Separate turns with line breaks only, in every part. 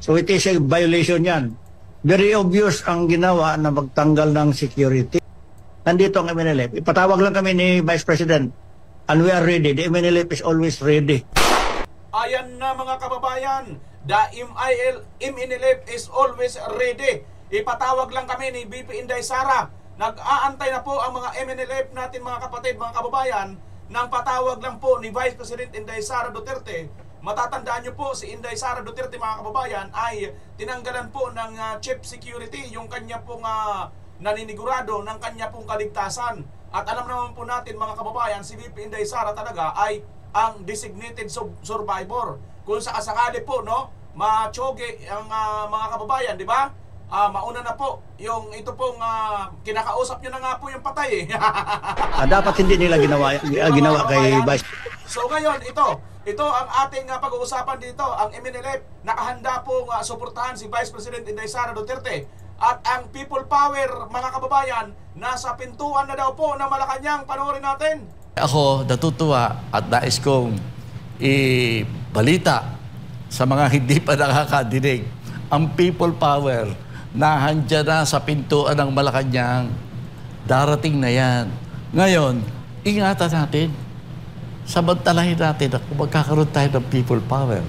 So it is a violation yan. Very obvious ang ginawa na magtanggal ng security. Nandito ang MNLF. Ipatawag lang kami ni Vice President and we are ready. The MNLF is always ready.
Ayan na mga kababayan, the MNLF is always ready. Ipatawag lang kami ni BP Inday Sara. Nag-aantay na po ang mga MNLF natin mga kapatid, mga kababayan, nang patawag lang po ni Vice President Inday Sara Duterte. Matatandaan nyo po si Inday Sara Duterte mga kababayan ay tinanggalan po ng chief security yung kanya pong naninigurado ng kanya pong kaligtasan. At alam naman po natin mga kababayan, si BP Inday Sara talaga ay ang designated survivor. Kung sakasakali po matsoge ang mga kababayan, di ba? Mauna na po yung ito pong kinakausap nyo na nga po yung patay eh.
Dapat hindi nila ginawa kay Vice.
So ngayon ito ang ating pag-uusapan dito. Ang MNLF nakahanda pong suportahan si Vice President Inday Sara Duterte. At ang people power mga kababayan nasa pintuan na daw po ng Malacanang. Panoorin natin.
Ako natutuwa at nais kong ibalita sa mga hindi pa nakakadinig. Ang people power na handyan na sa pintuan ng Malacanang, darating na yan. Ngayon, ingatan natin. Samantalahin natin na kung magkakaroon tayo ng people power,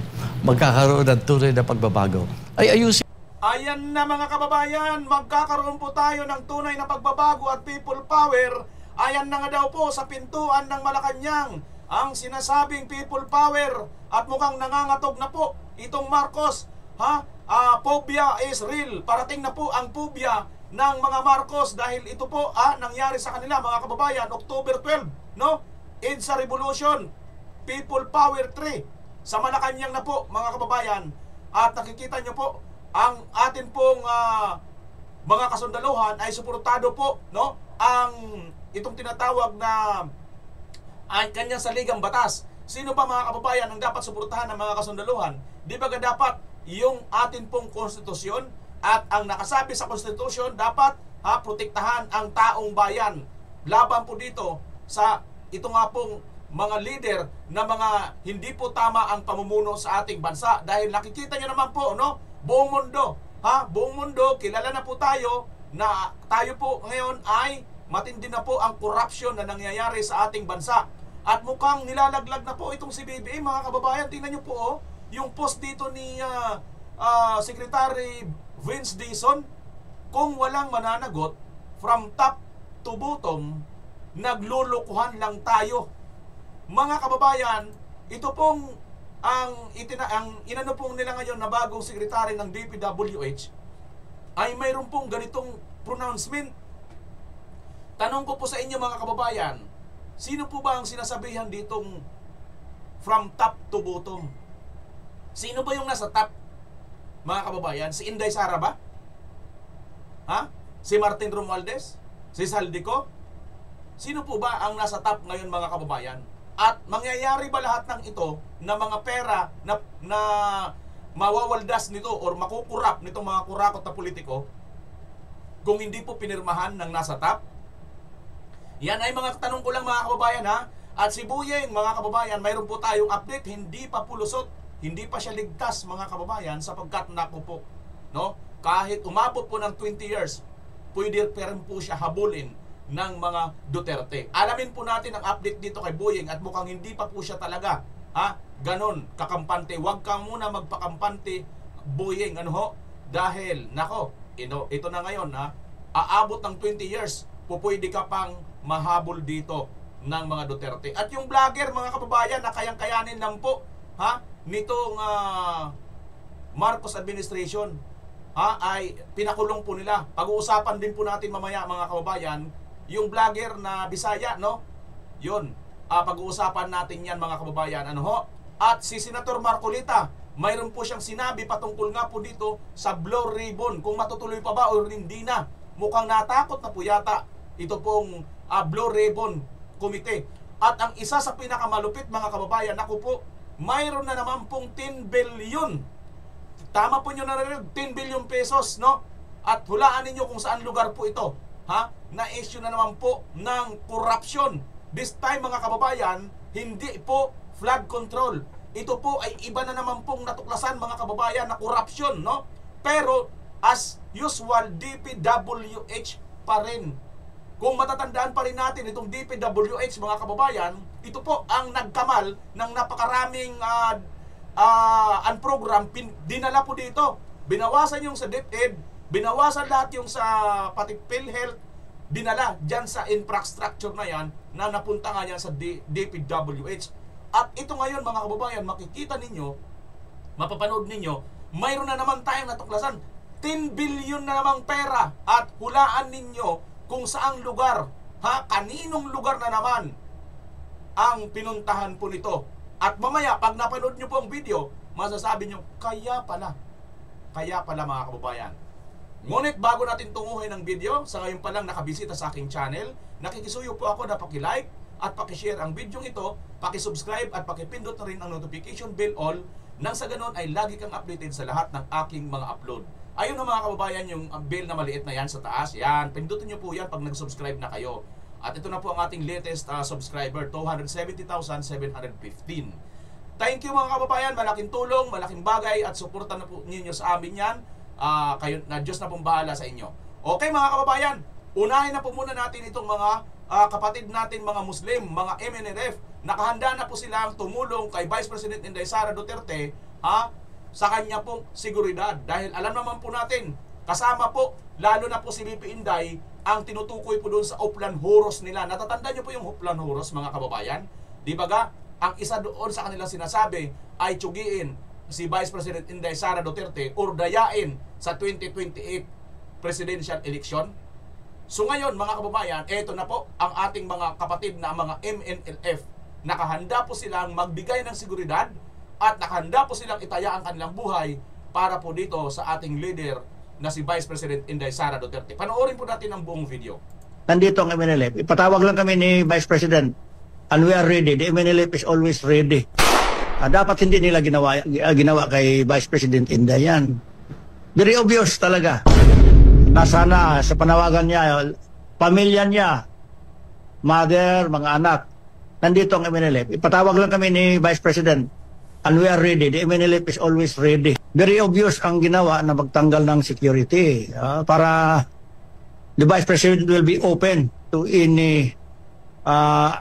magkakaroon ng tunay na pagbabago. Ay ayusin.
Ayan na mga kababayan, magkakaroon po tayo ng tunay na pagbabago at people power. Ayan na nga daw po sa pintuan ng Malacanang ang sinasabing people power at mukhang nangangatog na po itong Marcos. Phobia is real. Parating na po ang phobia ng mga Marcos dahil ito po nangyari sa kanila mga kababayan October 12, no? EDSA Revolution, People Power 3 sa Malacanang na po mga kababayan. At nakikita nyo po ang atin pong mga kasundaluhan ay suportado po, no? Ang itong tinatawag na ang kanyang saligang batas. Sino ba mga kababayan ang dapat suportahan ng mga kasundaluhan? Di ba dapat yung atin pong konstitusyon at ang nakasabi sa konstitusyon dapat protektahan ang taong bayan. Laban po dito sa ito nga pong mga leader na mga hindi po tama ang pamumuno sa ating bansa. Dahil nakikita nyo naman po, no? Buong mundo, buong mundo, kilala na po tayo na tayo po ngayon ay matindi na po ang corruption na nangyayari sa ating bansa. At mukhang nilalaglag na po itong si BBM mga kababayan. Tingnan nyo po yung post dito ni Secretary Vince Dizon. Kung walang mananagot from top to bottom, naglulukuhan lang tayo. Mga kababayan, ito pong ang inano pong nila ngayon na bagong sekretary ng DPWH ay mayroon pong ganitong pronouncement. Tanong ko po sa inyo mga kababayan, sino po ba ang sinasabihan ditong from top to bottom? Sino ba yung nasa top, mga kababayan? Si Inday Sara ba? Si Martin Romualdez? Si Saldico? Sino po ba ang nasa top ngayon mga kababayan? At mangyayari ba lahat ng ito na mga pera na mawawaldas nito or makukurap nitong mga kurakot na politiko kung hindi po pinirmahan ng nasa top? Yan ay mga tanong ko lang mga kababayan At si Buyeng mga kababayan, mayroon po tayong update, hindi pa pulusot, hindi pa siya ligtas mga kababayan sapagkat naku po, no? Kahit umabot po ng 20 years, pwede pa rin po siya habulin ng mga Duterte. Alamin po natin ang update dito kay Buyeng at mukhang hindi pa po siya talaga ganon kakampante. Huwag kang muna magpakampante Buyeng, dahil nako, ito na ngayon aabot ng 20 years, pupwede ka pang mahabol dito ng mga Duterte. At yung vlogger mga kababayan na kayang-kayanin lang po nitong Marcos administration ay pinakulong po nila. Pag-uusapan din po natin mamaya mga kababayan yung vlogger na Bisaya, no? Yun, pag-uusapan natin yan mga kababayan. At si Senator Marcolita, mayroon po siyang sinabi patungkol nga po dito sa Blue Ribbon, kung matutuloy pa ba o hindi na. Mukhang natakot na po yata ito pong Blue Ribbon Committee. At ang isa sa pinakamalupit mga kababayan, naku po, mayroon na naman pong 10 billion. Tama po nyo narinig, 10 billion pesos, no? At hulaan ninyo kung saan lugar po ito. Na-issue na naman po ng corruption. This time mga kababayan, hindi po flood control. ito po ay iba na naman pong natuklasan mga kababayan na corruption, no? Pero as usual, DPWH pa rin. Kung matatandaan pa rin natin itong DPWH mga kababayan, ito po ang nagkamal ng napakaraming program dinala po dito. Binawasan yung sa DepEd, binawasan lahat yung sa pati PhilHealth, dinala dyan sa infrastructure na yan na napunta nga yan sa DPWH. At ito ngayon mga kababayan, makikita ninyo, mapapanood ninyo, mayroon na naman tayong natuklasan 10 billion na namang pera at hulaan ninyo kung saang lugar, kaninong lugar na naman ang pinuntahan po nito. At mamaya, pag napanood nyo po ang video, masasabi nyo, kaya pala mga kababayan. Ngunit bago natin tunguhin ang video, sa ngayon pa lang nakabisita sa aking channel, nakikisuyo po ako na paki-like at paki-share ang video ito, paki-subscribe at paki-pindot na rin ang notification bell all nang sa ganon ay lagi kang updated sa lahat ng aking mga upload. Ayun na mga kababayan, yung bell na maliit na yan sa taas, yan, pindutin nyo po yan pag nag-subscribe na kayo. At ito na po ang ating latest subscriber, 270,715. Thank you mga kababayan, malaking tulong, malaking bagay at suporta na po ninyo sa amin yan. Kayo, na Diyos na pong bahala sa inyo. Okay mga kababayan, unahin na po muna natin itong mga kapatid natin mga Muslim, mga MNLF. Nakahanda na po silang tumulong kay Vice President Inday Sara Duterte sa kanya pong seguridad. Dahil alam naman po natin, kasama po, lalo na po si BP Inday, ang tinutukoy po doon sa Uplan Horos nila. Natatanda nyo po yung Uplan Horos mga kababayan? Di ba ga? Ang isa doon sa kanilang sinasabi ay tsugiin si Vice President Inday Sara Duterte or dayain sa 2028 presidential election. So ngayon mga kababayan, eto na po ang ating mga kapatid na mga MNLF. Nakahanda po silang magbigay ng seguridad at nakahanda po silang itaya ang kanilang buhay para po dito sa ating leader na si Vice President Inday Sara Duterte. Panoorin po natin ang buong video.
Nandito ang MNLF. Ipatawag lang kami ni Vice President and we are ready. The MNLF is always ready. Dapat hindi nila ginawa kay Vice President Inday yan. Very obvious talaga. Nasana sa panawagan niya, pamilya niya, mother, mga anak. Nandito ang MNLF. Ipatawag lang kami ni Vice President and we are ready. The MNLF is always ready. Very obvious ang ginawa na magtanggal ng security para the Vice President will be open to any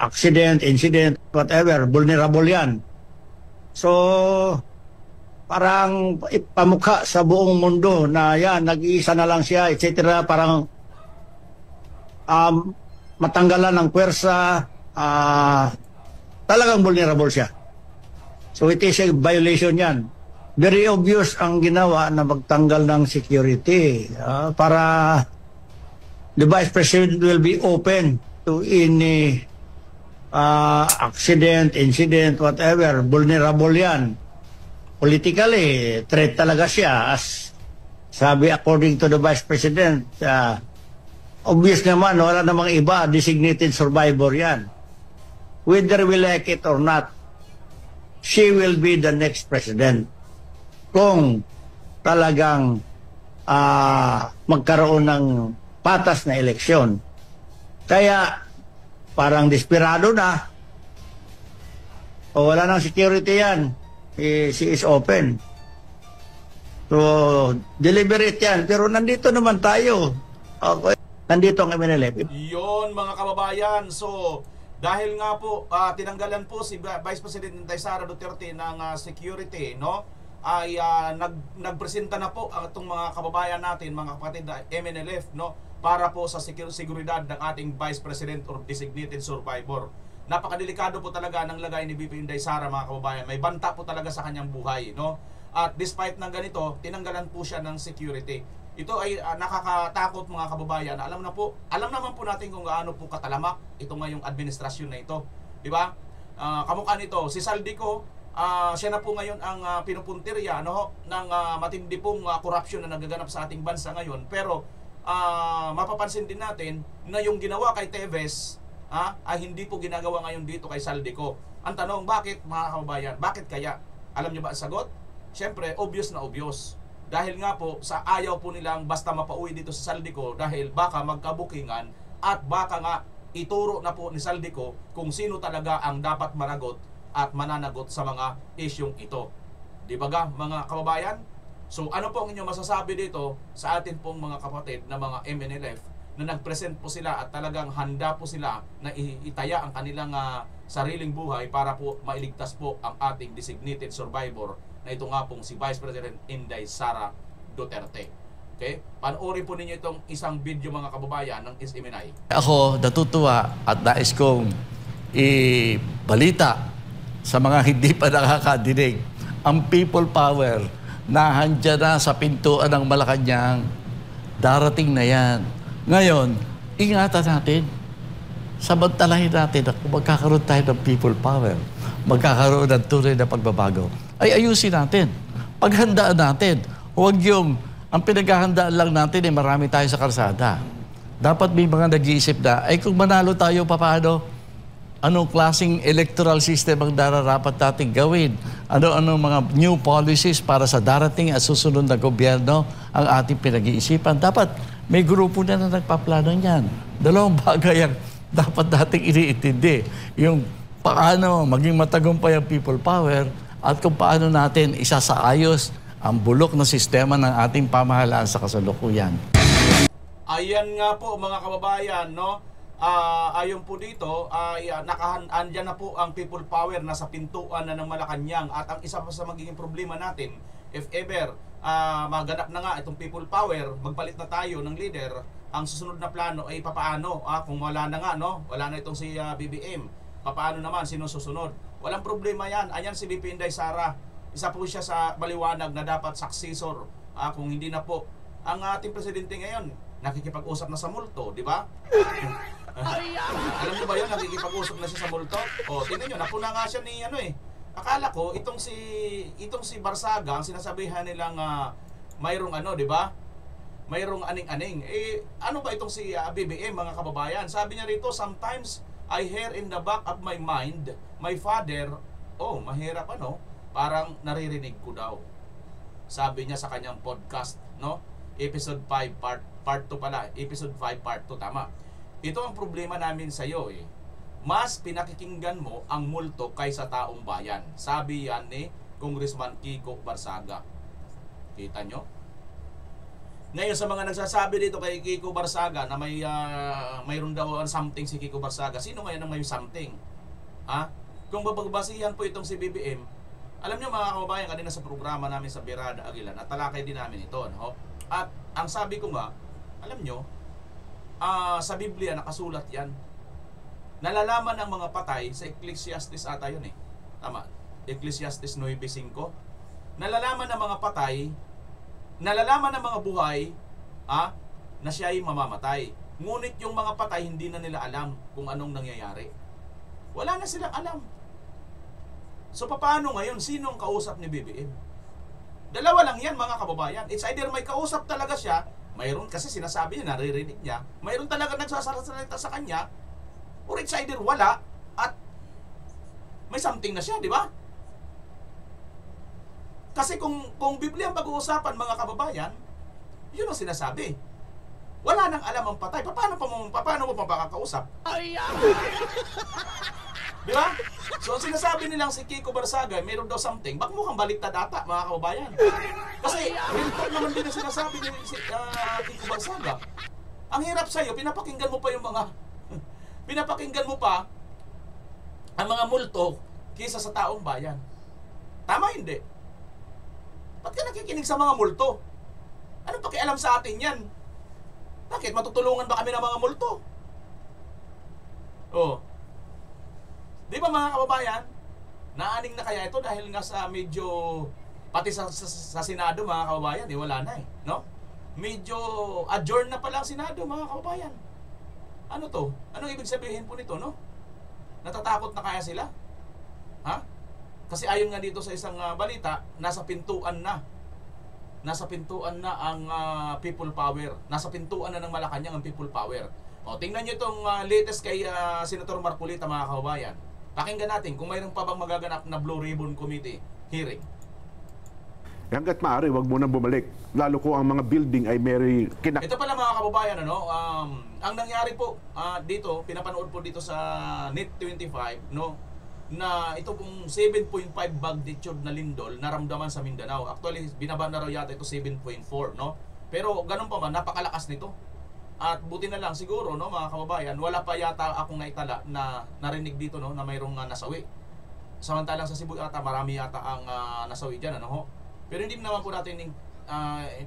accident, incident, whatever. Vulnerable yan. So, parang ipamukha sa buong mundo na yan, nag-iisa na lang siya, etc. Parang matanggalan ng pwersa, talagang vulnerable siya. So it is a violation yan. Very obvious ang ginawa na magtanggal ng security para the Vice President will be open to any accident, incident, whatever. Vulnerable yan. Politically, threat talaga siya. As sabi according to the Vice President, obvious naman, wala namang iba, designated survivor yan. Whether we like it or not, she will be the next president. Kung talagang magkaroon ng patas na eleksyon. Kaya parang desperado na. O wala nang security yan. She is open. So, deliberate yan. Pero nandito naman tayo. Okay. Nandito ang MNLF.
Yon mga kababayan. So, dahil nga po tinanggalan po si Vice President Inday Sara Duterte ng security, no? Ay nagpresenta na po ang itong mga kababayan natin, mga kapatid na MNLF, no? Para po sa seguridad ng ating Vice President or designated survivor. Napakadelikado po talaga ng lagay ni BP Inday Sara, mga kababayan. May banta po talaga sa kanyang buhay, no? At despite ng ganito, tinanggalan po siya ng security. Ito ay nakakatakot mga kababayan. Alam naman po natin kung gaano po katalamak ito ngayong administrasyon na ito. Di ba? Kamukha nito, si Saldico, siya na po ngayon ang pinupuntirya ng matindi pong corruption na nagaganap sa ating bansa ngayon. Pero mapapansin din natin na yung ginawa kay Teves ay hindi po ginagawa ngayon dito kay Saldico. Ang tanong, bakit mga kababayan? Bakit kaya? Alam niyo ba ang sagot? Siyempre, obvious na obvious. Dahil nga po, sa ayaw po nilang basta mapauwi dito sa Saldico dahil baka magkabukingan at baka nga ituro na po ni Saldico kung sino talaga ang dapat managot at mananagot sa mga isyong ito. Di ba ga, mga kababayan? So ano po ang inyong masasabi dito sa atin pong mga kapatid na mga MNLF na nag-present po sila at talagang handa po sila na itaya ang kanilang sariling buhay para po mailigtas po ang ating designated survivor na ito nga pong si Vice President Inday Sara Duterte. Okay? Panoorin po ninyo itong isang video mga kababayan ng SMNI.
Ako natutuwa at nais kong ibalita sa mga hindi pa nakakadinig ang people power na handyan na sa pintuan ng Malacanang, darating na yan. Ngayon, ingatan natin. Samantalahin natin na kung magkakaroon tayo ng people power, magkakaroon ng tunay na pagbabago, ay ayusin natin. Paghandaan natin. Huwag yung, ang pinaghahandaan lang natin marami tayo sa kalsada. Dapat may mga nag-iisip na, ay kung manalo tayo, paano? Anong klaseng electoral system ang dararapat natin gawin? Ano mga new policies para sa darating at susunod na gobyerno ang ating pinag-iisipan? Dapat may grupo na nagpaplano niyan. Dalawang bagay ang dapat nating iniintindi. Yung paano maging matagumpay ang people power at kung paano natin isasaayos ang bulok na sistema ng ating pamahalaan sa kasalukuyan.
Ayan nga po mga kababayan, no? Ayon po dito, andyan na po ang people power na sa pintuan na ng Malacanang. At ang isa pa sa magiging problema natin, if ever maganap na nga itong people power, magpalit na tayo ng leader, ang susunod na plano ay papaano, kung wala na nga, no? Wala na itong si BBM, papaano naman, sino susunod? Walang problema yan. Ayan si VP Inday Sara, isa po siya sa maliwanag na dapat successor, kung hindi na po. Ang ating presidente ngayon, nakikipag-usap na sa multo, di ba? Alam niyo ba yun, nakikipag-usap na siya sa multo? O, tingnan nyo, napuna nga siya ni akala ko, itong si Barsaga, ang sinasabihan nilang mayroong di ba? Mayroong aning-aning. Ano ba itong si BBM, mga kababayan? Sabi niya rito, sometimes I hear in the back of my mind, my father, mahirap parang naririnig ko daw. Sabi niya sa kanyang podcast, no? Episode 5, part 2 pala. Episode 5, part 2, tama. Ito ang problema namin sa iyo Mas pinakikinggan mo ang multo kaysa taong bayan. Sabi yan ni Congressman Kiko Barsaga. Kita nyo? Ngayon sa mga nagsasabi dito kay Kiko Barsaga na mayroon daw something si Kiko Barsaga. Sino ngayon ang may something? Kung babagbasihan po itong si BBM, alam nyo mga kababayan, kanina sa programa namin sa Birada Aguilan, at talakay din namin ito. No? At ang sabi ko nga, alam nyo, sa Biblia nakasulat yan. Nalalaman ng mga patay sa Ecclesiastes ata yun Tama. Ecclesiastes 9:5. Nalalaman ng mga patay, nalalaman ng mga buhay na siya ay mamamatay. Ngunit yung mga patay hindi na nila alam kung anong nangyayari. Wala na silang alam. So paano ngayon? Sino ang kausap ni BBM? Dalawa lang yan mga kababayan. It's either may kausap talaga siya, mayroon kasi sinasabi niya, naririnig niya, mayroon talaga nagsasalita sa kanya, or it's either wala at may something na siya, di ba? Kasi kung Biblia ang pag-uusapan mga kababayan, yun ang sinasabi. Wala nang alam ang patay. Paano mo pa makakausap? Di ba? So, sinasabi nilang si Kiko Barsaga, mayroon daw something. Bak mukhang baliktad ata, mga kababayan. Kasi, real talk naman din ang sinasabi ni Kiko Barsaga. Ang hirap sa'yo, pinapakinggan mo pa yung mga... pinapakinggan mo pa ang mga multo kaysa sa taong bayan. Tama hindi? Ba't ka nakikinig sa mga multo? Anong pakialam sa atin yan? Bakit? Matutulungan ba kami ng mga multo? Di ba mga kababayan? Naaning na kaya ito dahil nga sa medyo pati sa Senado mga kababayan, wala na no? Medyo adjourn na pala ang Senado mga kababayan. Ano to? Anong ibig sabihin po nito, no? Natatakot na kaya sila? Kasi ayon nga dito sa isang balita, nasa pintuan na ang people power. Nasa pintuan na ng Malacanang ang people power. Tingnan nyo itong latest kay Senator Marcolita mga kababayan. Pakinggan natin kung mayroon pa bang magaganap na Blue Ribbon Committee hearing.
Hanggat maaari, wag mo nang bumalik. Lalo ko ang mga building ay may
Ito pala mga kababayan, ang nangyari po dito, pinapanood po dito sa Net 25, no? na ito pong 7.5 magnitude na lindol naramdaman sa Mindanao. Actually, binaba na raw yata ito 7.4, no? Pero ganun pa man, napakalakas nito. At buti na lang siguro, no, mga kababayan, wala pa yata akong naitala na narinig dito, no, na mayroong nasawi. Samantalang sa Cebu yata, marami yata ang nasawi dyan, ano ho? Pero hindi naman po natin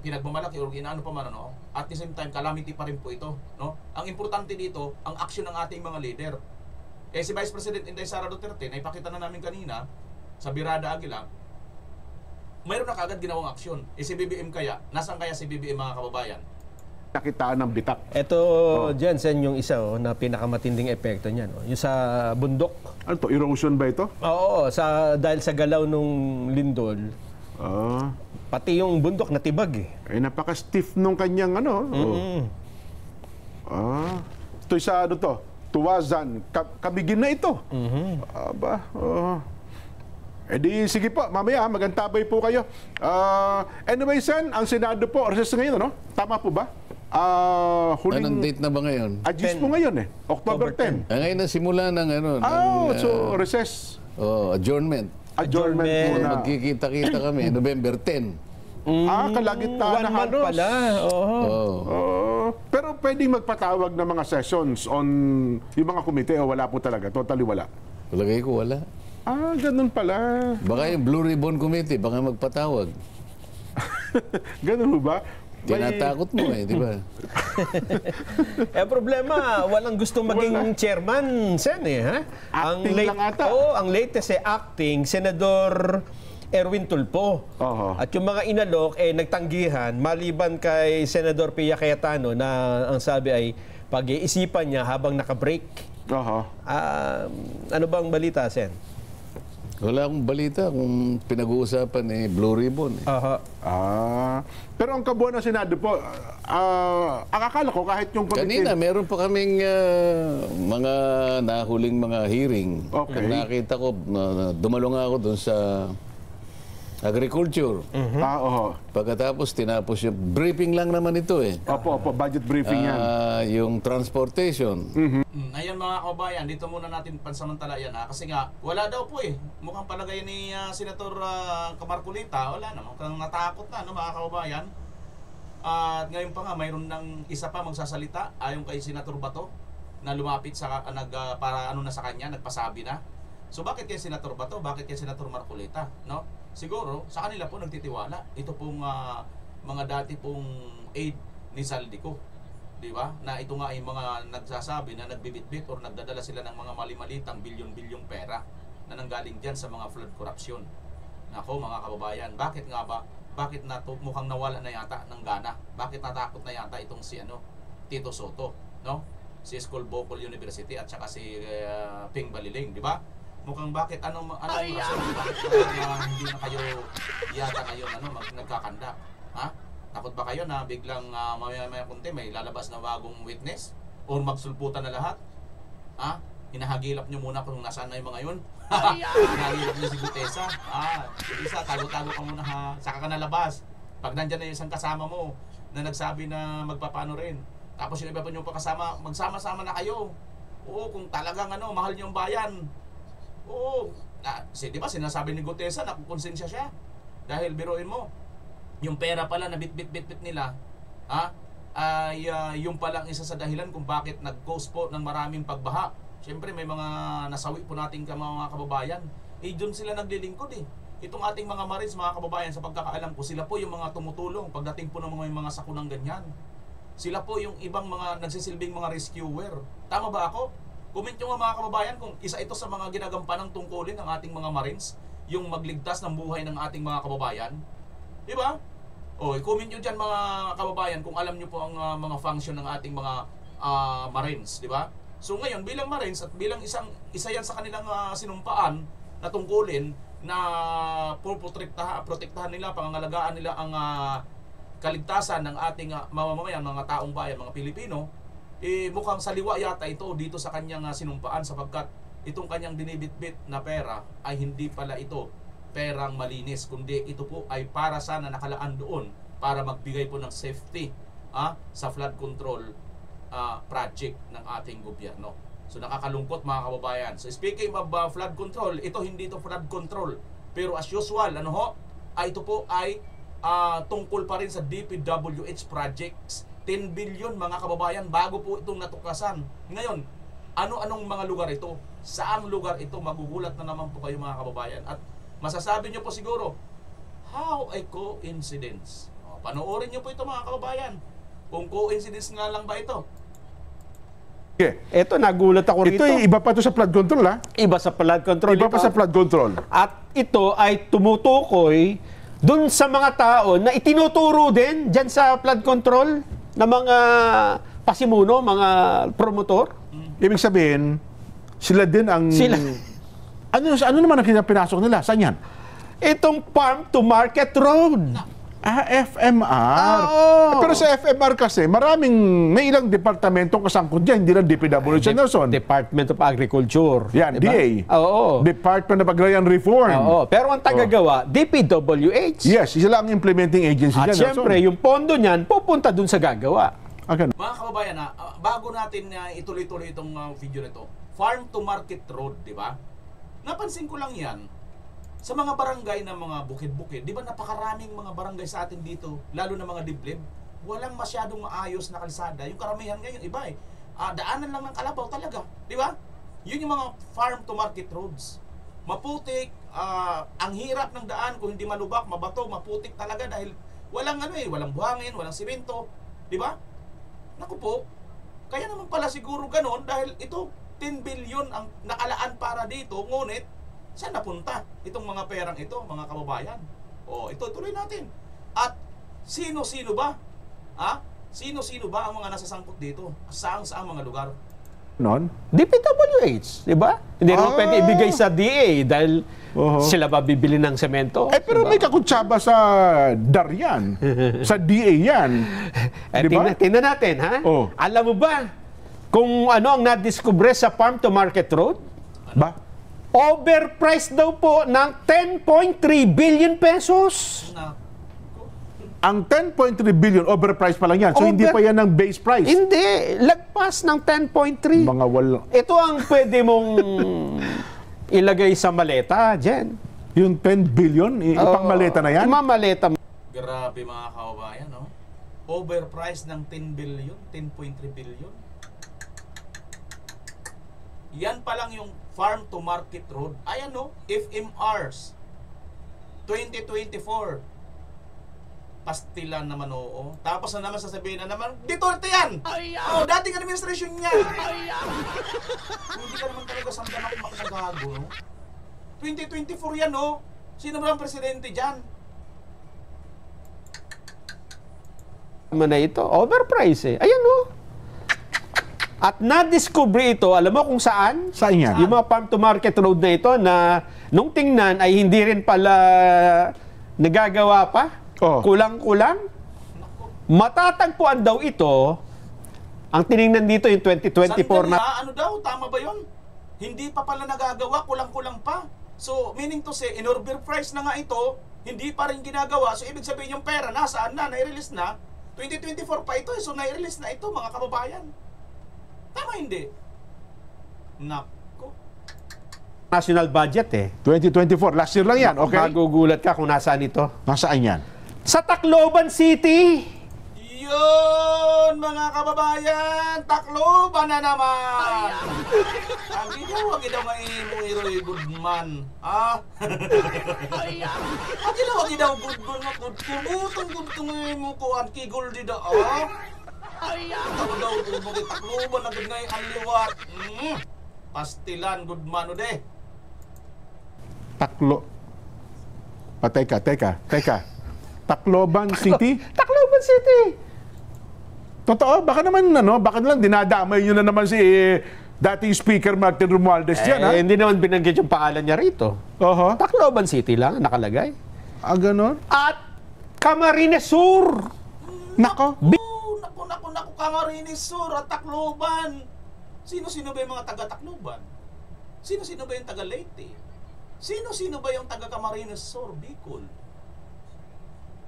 pinagmamalaki o inaano pa man, ano? At the same time, calamity pa rin po ito, no? Ang importante dito, ang aksyon ng ating mga leader. Si Vice President Inday Sara Duterte, na ipakita na namin kanina sa Birada Aguila, mayroon na kagad ginawang aksyon. Si BBM kaya, nasaan kaya si BBM, mga kababayan?
Nakitaan ng bitak.
Ito, Jensen, yung isa na pinakamatinding epekto niyan. Yung sa bundok.
Ano to? Erosion ba ito?
Oo, dahil sa galaw nung lindol, pati yung bundok natibag eh.
Ay, napaka-stiff nung kanyang ano. Ito sa ano to? Tuwazan. Kabigin na ito. Aba, di sige po, mamaya magantabay po kayo. Anyway, Sen, ang Senado po, recess ngayon, ano? Tama po ba?
Anong date na ba ngayon?
Ajis po ngayon eh. October 10.
Ngayon na simula ng ano.
So recess.
Adjournment.
Adjournment muna.
Magkikita-kita kami, November 10.
Kalagitnaan na
1 month
halos.
pala.
Pero pwedeng magpatawag ng mga sessions on yung mga komite o wala po talaga? Totally wala?
Palagay ko wala.
Ganun pala.
Baka yung Blue Ribbon Committee, baka magpatawag.
Ganun ba?
Tinatakot mo eh, di ba?
Problema, walang gusto maging chairman, Sen eh, ha?
Acting lang ata.
ang latest acting, Senador Erwin Tulfo. At yung mga inalok, nagtanggihan, maliban kay Senador Pia Cayetano na ang sabi ay pag-iisipan niya habang naka-break. Ano bang balita, Sen?
Wala akong balita kung pinag-uusapan Blue Ribbon.
Pero ang kabuuan ng Senado po, ang akala ko kahit yung komite...
Kanina, meron pa kaming mga nahuling mga hearing.
Okay.
Nakita ko, dumalo nga ako doon sa agriculture. Pagkatapos, tinapos yung briefing lang naman ito eh.
Opo, budget briefing yan.
Yung transportation.
Ayan mga kababayan, dito muna natin pansamantala yan ha. Kasi nga, wala daw po eh. Mukhang palagay ni Senator Camarcolita, wala naman. Mukhang natakot na, no, mga kababayan. At ngayon pa nga, mayroon ng isa pa magsasalita ayon kay Senator Bato na lumapit sa para ano na sa kanya, nagpasabi na. So bakit kay Senator Bato? Bakit kay Senator Marcolita? No? Siguro, sa kanila po nagtitiwala. Ito pong mga dati pong aid ni Saldico. Di ba? Na ito nga ay mga nagsasabi na nagbibitbit or nagdadala sila ng mga mali-malitang bilyon-bilyong pera na nanggaling dyan sa mga flood corruption. Nako mga kababayan, bakit nga ba? Bakit mukhang nawala na yata ng gana? Bakit natakot na yata itong si Tito Soto? No? Si School Bocol University at saka si Ping Baliling, di ba? Mukhang bakit ano ang rason? Bakit hindi na kayo yata ngayon nagkakanda? Ha? Takot ba kayo na biglang maya-maya kunti may lalabas na bagong witness? O magsulputan na lahat? Ha? Hinahagilap nyo muna kung nasaan na yung mga yun? Hinahagilap nyo si Gutesa? Isa, tago-tago ka muna ha. Saka ka nalabas. Pag nandyan na yung isang kasama mo na nagsabi na magpapano rin. Tapos yung iba pa nyo pa kasama, magsama-sama na kayo. Oo, kung talagang mahal nyo ang bayan. Oo. Di ba sinasabi ni Gutesa na konsensya siya? Dahil biruin mo, yung pera pala na bit-bit-bit nila, yung palang isa sa dahilan kung bakit nag-cause po ng maraming pagbaha. Siyempre may mga nasawi po nating mga kababayan. Doon sila naglilingkod eh. Itong ating mga Marines, mga kababayan, sa pagkakaalam ko, sila po yung mga tumutulong pagdating po ng mga sakunang ganyan. Sila po yung ibang mga nagsisilbing mga rescuer. Tama ba ako? Comment nyo nga mga kababayan kung isa ito sa mga ginagampanang tungkulin ng ating mga Marines, yung magligtas ng buhay ng ating mga kababayan. Di ba? I-comment nyo dyan mga kababayan kung alam nyo po ang mga function ng ating mga Marines. Di ba? So ngayon, bilang Marines at bilang isa yan sa kanilang sinumpaan na tungkulin na protektahan nila, pangangalagaan nila ang kaligtasan ng ating mamamayan, mga taong bayan, mga Pilipino, mukhang saliwa yata ito dito sa kanyang sinumpaan sapagkat itong kanyang dinibitbit na pera ay hindi pala ito perang malinis, kundi ito po ay para sana nakalaan doon para magbigay po ng safety sa flood control project ng ating gobyerno. So nakakalungkot mga kababayan. So speaking of flood control, ito hindi ito flood control. Pero as usual, ano ho, ito po ay tungkol pa rin sa DPWH projects. 10 billion mga kababayan bago po itong natuklasan. Ngayon, ano-anong mga lugar ito? Saang lugar ito? Magugulat na naman po kayo mga kababayan. At masasabi nyo po siguro, how a coincidence? Panoorin nyo po ito mga kababayan. Kung coincidence nga lang ba ito?
Okay.
Ito, nagulat ako rito.
Ito iba pa to sa flood control, ha?
Iba sa flood control.
Iba pa sa flood control.
At ito ay tumutukoy dun sa mga tao na itinuturo din dyan sa flood control na mga pasimuno, mga promotor.
Ibig sabihin, sila din ang...
Sila.
Ano naman ang pinasok nila? Saan yan?
Itong Farm to Market Road.
FMR.
Oo.
Pero sa FMR kasi, may ilang departamentong kasangkot dyan, hindi lang DPWH, Nelson.
Department of Agriculture.
Yan,
Diba?
DA.
Oo.
Department of Agrarian Reform.
Oo. Pero ang tagagawa, DPWH.
Yes, sila ang implementing agency
At
dyan,
syempre, yung pondo niyan, pupunta dun sa gagawa.
Ganun.
Mga kababayan, bago natin ituloy-tuloy itong video nito, Farm to Market Road, di ba? Napansin ko lang yan, sa mga barangay na mga bukid-bukid, di ba napakaraming mga barangay sa atin dito, lalo na mga diblib, walang masyadong maayos na kalsada. Yung karamihan ngayon, iba eh. Daanan lang ng kalabaw talaga, di ba? Yun yung mga farm to market roads. Maputik, ang hirap ng daan kung hindi malubak, mabato, maputik talaga dahil walang walang buhangin, walang simento, di ba? Naku po, kaya naman pala siguro ganun dahil ito 10 billion ang nakalaan para dito, ngunit saan napunta itong mga perang ito, mga kababayan? Ito tuloy natin. At sino-sino ba? Sino-sino ba ang mga nasasangkot dito? Saang mga lugar?
Non?
DPWH, di ba? Hindi naman pwede ibigay sa DA dahil sila ba bibili ng semento?
Pero
diba?
may kakutsaba sa DAR yan. Sa DA yan. Diba?
Tingnan natin, ha?
Oh.
Alam mo ba kung ano ang nadiskubre sa Farm to Market Road?
Ba?
Overpriced daw po ng 10.3 billion pesos.
Ang 10.3 billion, overpriced pa lang yan. So, hindi pa yan ng base price.
Hindi. Lagpas ng 10.3.
Mga wala.
Ito ang pwede mong ilagay sa maleta dyan.
Yung 10 billion, ipangmaleta na yan?
Mamaleta.
Grabe mga kababayan, no? Overpriced ng 10 billion, 10.3 billion. Yan pa lang yung Farm to Market Road. Ayan no, FMRs 2024. Pastilan naman oo. Tapos na naman sasabihin na naman, Duterte yan! Dating administrasyon niya. Hindi ka naman talaga samdan ako makagago, no? 2024 yan, no? Sino ba ang presidente dyan?
Na ito, overpriced eh. Ayan no. At na-discover ito, alam mo kung saan?
Saan yan?
Yung mga Farm to Market Road na ito na nung tingnan ay hindi rin pala nagagawa pa. Kulang-kulang. Matatagpuan daw ito, ang tiningnan dito yung 2024
Sandali,
na...
ano daw? Tama ba yun? Hindi pa pala nagagawa, kulang-kulang pa. So, meaning to say, in-overpriced na nga ito, hindi pa rin ginagawa. So, ibig sabihin yung pera, nasaan na, nai-release na. 2024 pa ito, so nai-release na ito, mga kababayan. Tama hindi? Nako.
National budget eh.
2024, last year lang yan, okay?
Magugulat ka kung nasaan ito.
Nasaan yan?
Sa Tacloban City.
Yun, mga kababayan, Tacloban na naman. Ang ginawa nga Iroy Goodman. Ang ginawa Goodman nga Goodman mo ko ang kigol dida. Ako daw kung bagay Tacloban na gud ngay ang liwat. Pastilan Goodman de.
Teka. Tacloban City?
Tacloban City.
Totoo, baka naman dinadamay nyo na naman si dating Speaker Martin Romualdez dyan, ha?
Hindi naman binanggit yung pangalan niya rito. Tacloban City lang nakalagay.
Ganon?
At Camarines Sur.
Nako.
Naku, Camarines Sur at Tacloban. Sino-sino ba yung mga taga-Tacloban? Sino-sino ba yung taga-Leyte? Sino-sino ba yung taga-Camarines Sur, Bicol?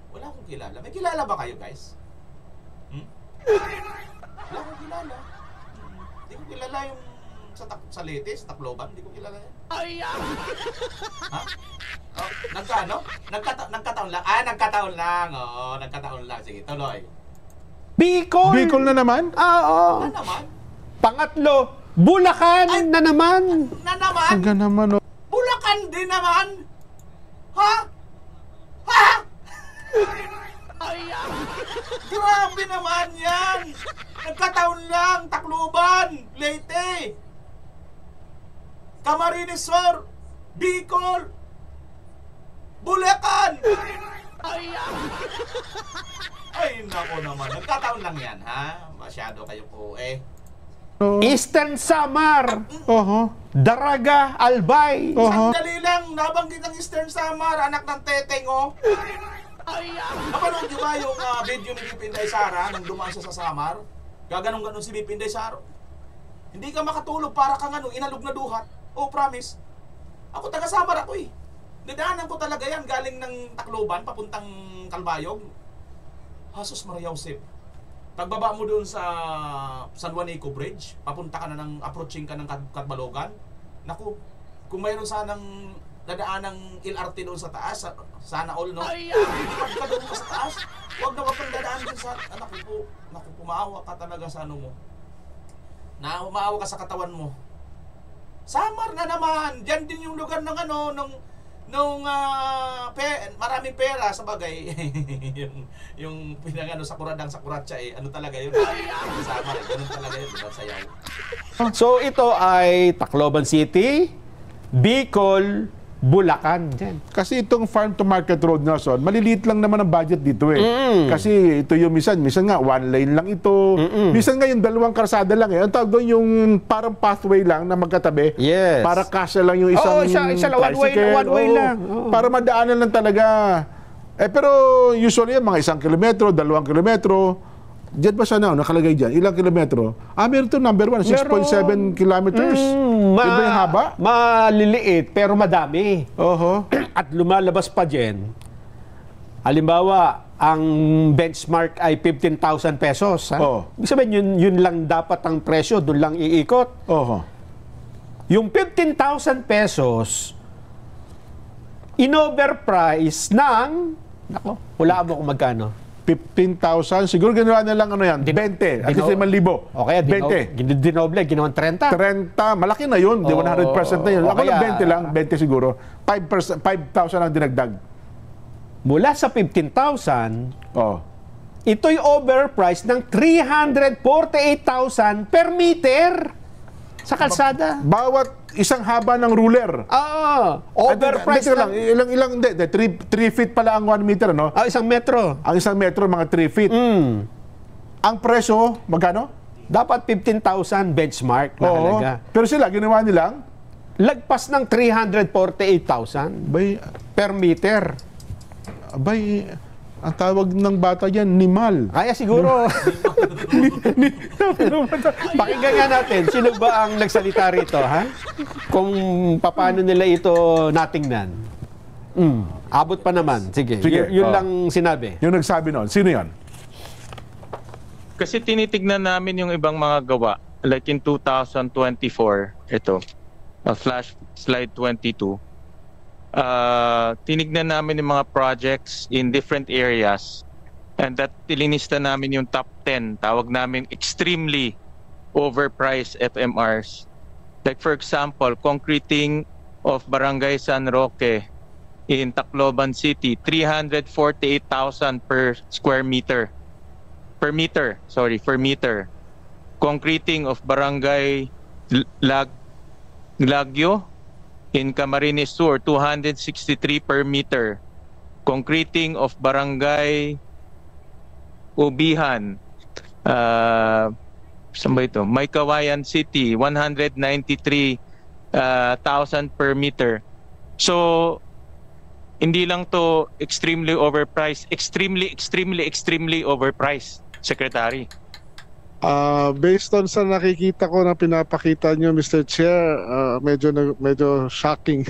Wala akong kilala. May kilala ba kayo, guys? Wala akong kilala. Hindi ko kilala yung sa Leyte, sa Tacloban? Hindi ko kilala yan. Ha? Oh, nagkano? Nagkataon lang. Nagkataon lang. Oo, nagkataon lang. Sige, tuloy.
Bicol!
Bicol na naman?
Oo.
Na naman?
Pangatlo, Bulacan na naman.
Na naman?
Hanggang naman, oh.
Bulacan din naman? Ha? Ha? Grabe naman yan! Nagkataon lang, Tacloban, Leyte, Camarines Sur, Bicol, Bulacan! Ay, nako naman. Nagkataon lang yan, ha? Masyado kayo po, eh.
Eastern Samar,
Oho.
Daraga, Albay.
Sandali lang, nabanggit ang Eastern Samar, anak ng teteng, oh. Napanood niyo ba yung video ni Bip Inday Sara nang dumaan siya sa Samar? Gaganong-ganon si Bip Inday Sara. Hindi ka makatulog para kang inalog na duhat. Oh, promise. Ako taga Samar ako eh. Dadaanan ko talaga yan galing ng Tacloban papuntang Calbayog. Hasos Maria Josep. Pagbaba mo doon sa San Juanico Bridge, papunta ka na approaching ka ng Catbalogan. Naku, kung mayroon sanang dadaan ng LRT doon sa taas, sana all, no? Pag ka doon sa taas, huwag kang dadaan doon sa, naku, maawa ka talaga sa ano mo. Maawa ka sa katawan mo. Samar na naman, dyan din yung lugar ng maraming pera sa bagay. yung pinagano sa kuradang sa kuratsa ano talaga yun. Samar, ganun talaga yun, diba, sayaw.
So ito ay Tacloban City, Bicol, Bulacan. Dyan.
Kasi itong farm to market road, Nelson, maliliit lang naman ang budget dito eh. Kasi ito yung minsan nga one lane lang ito. Minsan nga yung dalawang karsada lang eh. Ang tawag doon yung parang pathway lang na magkatabi.
Yes.
Para kasya lang yung isang
isa lang, one way lang.
Para madaanan lang talaga. Pero usually mga 1 kilometro, 2 kilometro. Diyan ba sana nakalagay dyan? Ilang kilometro? Meron ito number 1, 6.7 kilometers. Iba yung haba?
Maliliit pero madami.
Oho.
At lumalabas pa dyan. Halimbawa, ang benchmark ay 15,000 pesos. Ha?
Oo.
Ibig sabihin, yun lang dapat ang presyo, doon lang iikot.
Oho.
Yung 15,000 pesos, in-overprice ng, wala mo kung magkano.
15,000. Siguro ginawa na lang 20. At least 5,000.
Okay,
20.
Dinoble, ginawan 30.
30. Malaki na yun. Di 100% na yun. Ako lang 20 lang. 20 siguro. 5,000 ang dinagdag.
Mula sa 15,000,
Oh.
ito'y overpriced ng 348,000 per meter sa kalsada.
Bawat isang haba ng ruler.
Overpriced
lang. Ilang, hindi. 3 feet pala ang 1 meter, no?
1 metro.
Ang 1 metro, mga 3 feet. Ang presyo, magkano?
Dapat 15,000 benchmark na halaga.
Pero sila, ginawa nilang?
Lagpas ng 348,000 per meter.
Abay, ang tawag ng bata yan, nimal.
Kaya siguro. Pakinggan nga natin, sino ba ang nagsalita rito, ha? Kung paano nila ito natingnan. Abot pa naman. Sige. Yun lang sinabi.
Yung nagsabi noon, sino yan?
Kasi tinitignan namin yung ibang mga gawa. Like in 2024, ito, flash slide 22. Tinignan namin yung mga projects in different areas, and that tilinista namin yung top 10, tawag namin extremely overpriced FMRs. Like for example, concreting of Barangay San Roque in Tacloban City, 348,000 per square meter. Per meter. Concreting of Barangay Lagyo in Camarines Sur, 263 per meter. Concreting of Barangay Ubihan, saan ba ito? Maykawayan City, 193,000 per meter. So, hindi lang to extremely overpriced, extremely overpriced, Secretary.
Based on sa nakikita ko na pinapakita nyo, Mr. Chair, medyo shocking.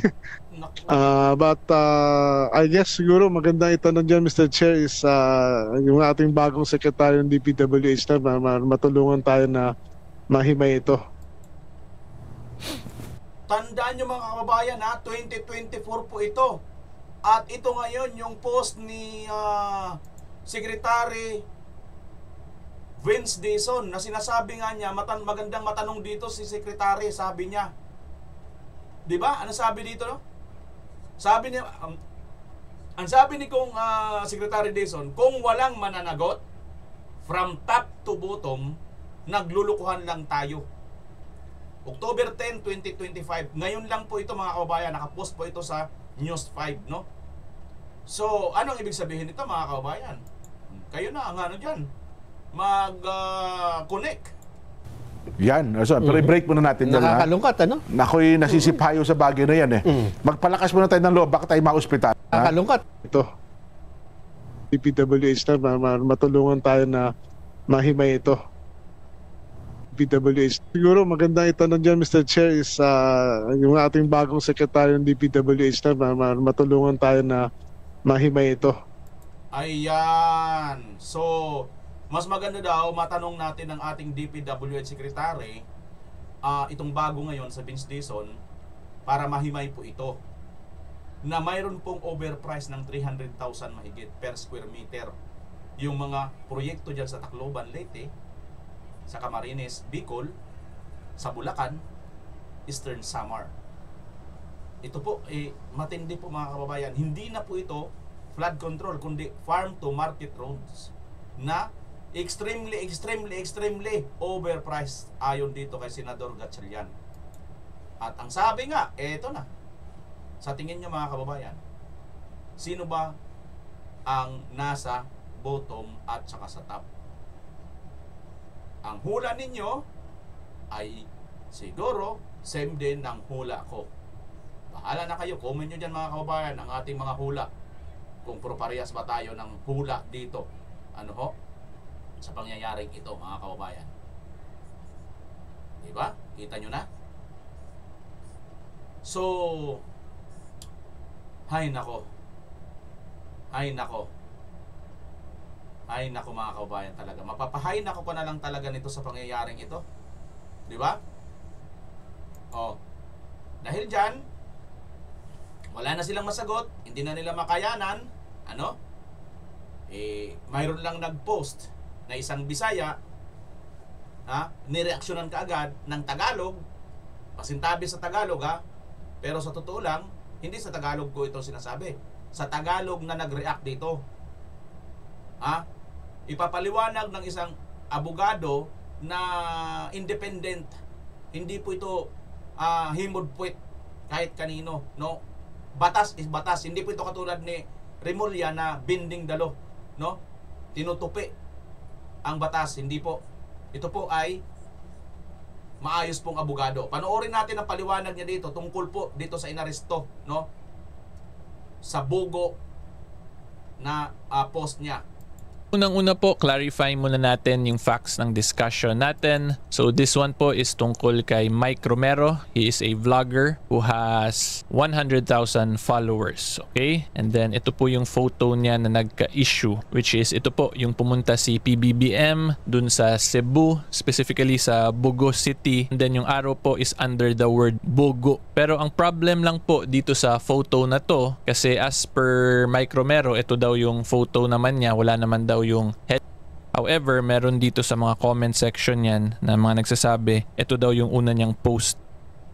But I guess siguro magandang itanong dyan, Mr. Chair, is yung ating bagong sekretary ng DPWH na matulungan tayo na mahimay ito.
tandaan nyo mga kababayan ha, 2024 po ito. At ito ngayon yung post ni Secretary Vince Dizon na sinasabi nga niya, magandang matanong dito si Secretary, sabi niya. 'Di ba? Ano sabi dito, no? Sabi niya, ang sabi ni Secretary Dizon, kung walang mananagot, from top to bottom, naglulukuhan lang tayo. October 10, 2025. Ngayon lang po ito mga kababayan, nakapost po ito sa News 5, no? So, anong ibig sabihin nito mga kababayan? Kayo na ang ano dyan, mag-connect.
Yan. So, pero i-break muna natin.
Nakakalungkat, ano?
Ako'y nasisipayo sa bagay na yan eh. Magpalakas muna tayo ng loob, baka tayo ma-ospital.
Nakakalungkat.
Ito. DPWH na matulungan tayo na mahimay ito. DPWH. Siguro magandang itanong dyan, Mr. Chair, is yung ating bagong sekretary ng DPWH na matulungan tayo na mahimay ito.
Ayan. So, mas maganda daw matanong natin ang ating DPWH Secretary itong bago ngayon sa Vince Dizon para mahimay po ito na mayroon pong overprice ng 300,000 mahigit per square meter yung mga proyekto dyan sa Tacloban, Leyte, sa Camarines, Bicol, sa Bulacan, Eastern Samar. Ito po, matindi po mga kababayan. Hindi na po ito flood control, kundi farm to market roads na extremely overpriced ayon dito kay Senador Gatchalian. At ang sabi nga, eto na. Sa tingin niyo mga kababayan, sino ba ang nasa bottom at saka sa top? Ang hula ninyo ay siguro same din ng hula ko. Bahala na kayo, comment nyo dyan mga kababayan ang ating mga hula. Kung pro-parehas ba tayo ng hula dito, ano ho, sa pangyayaring ito mga kababayan. Diba? Kita nyo na? So, hay nako mga kababayan talaga. Mapapahay nako ko na lang talaga nito sa pangyayaring ito. Diba? Oh. Dahil dyan, wala na silang masagot, hindi na nila makayanan, ano? Mayroon lang nag-post na isang Bisaya, nireaksyonan kaagad ng Tagalog, pasintabi sa Tagalog pero sa totoo lang, hindi sa Tagalog ko ito sinasabi. Sa Tagalog na nag-react dito. Ipapaliwanag ng isang abogado na independent. Hindi po ito himod puwet kahit kanino, no? Batas is batas. Hindi po ito katulad ni Remulla na binding dalo, no? Tinutupi ang batas, hindi po. Ito po ay maayos pong abogado. Panoorin natin ang paliwanag niya dito tungkol po dito sa inaresto, no? Sa bugo na post niya.
Unang-una po, clarify muna natin yung facts ng discussion natin. So this one po is tungkol kay Mike Romero. He is a vlogger who has 100,000 followers. Okay? And then ito po yung photo niya na nagka-issue, which is ito po yung pumunta si PBBM dun sa Cebu, specifically sa Bogo City. And then yung arrow po is under the word Bogo. Pero ang problem lang po dito sa photo na to, kasi as per Mike Romero, ito daw yung photo naman niya, wala naman daw yung head. However, meron dito sa mga comment section yan na mga nagsasabi, ito daw yung una niyang post.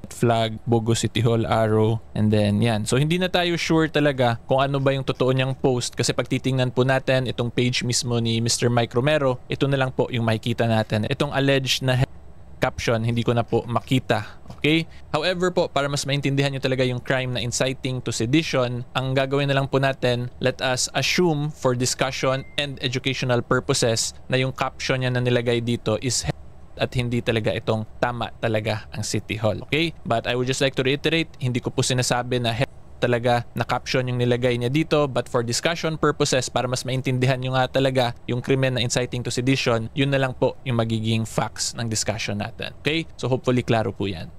Flag, Bogo City Hall, arrow, and then yan. So hindi na tayo sure talaga kung ano ba yung totoo niyang post, kasi pag titingnan po natin itong page mismo ni Mr. Mike Romero, ito na lang po yung makikita natin. Itong alleged na caption, hindi ko na po makita. Okay? However po, para mas maintindihan nyo talaga yung crime na inciting to sedition, ang gagawin na lang po natin, let us assume for discussion and educational purposes na yung caption niya na nilagay dito is at hindi talaga itong tama talaga ang City Hall. Okay? But I would just like to reiterate, hindi ko po sinasabi na talaga na caption yung nilagay niya dito, but for discussion purposes, para mas maintindihan nyo nga talaga yung krimen na inciting to sedition, yun na lang po yung magiging facts ng discussion natin. Okay? So hopefully klaro po yan.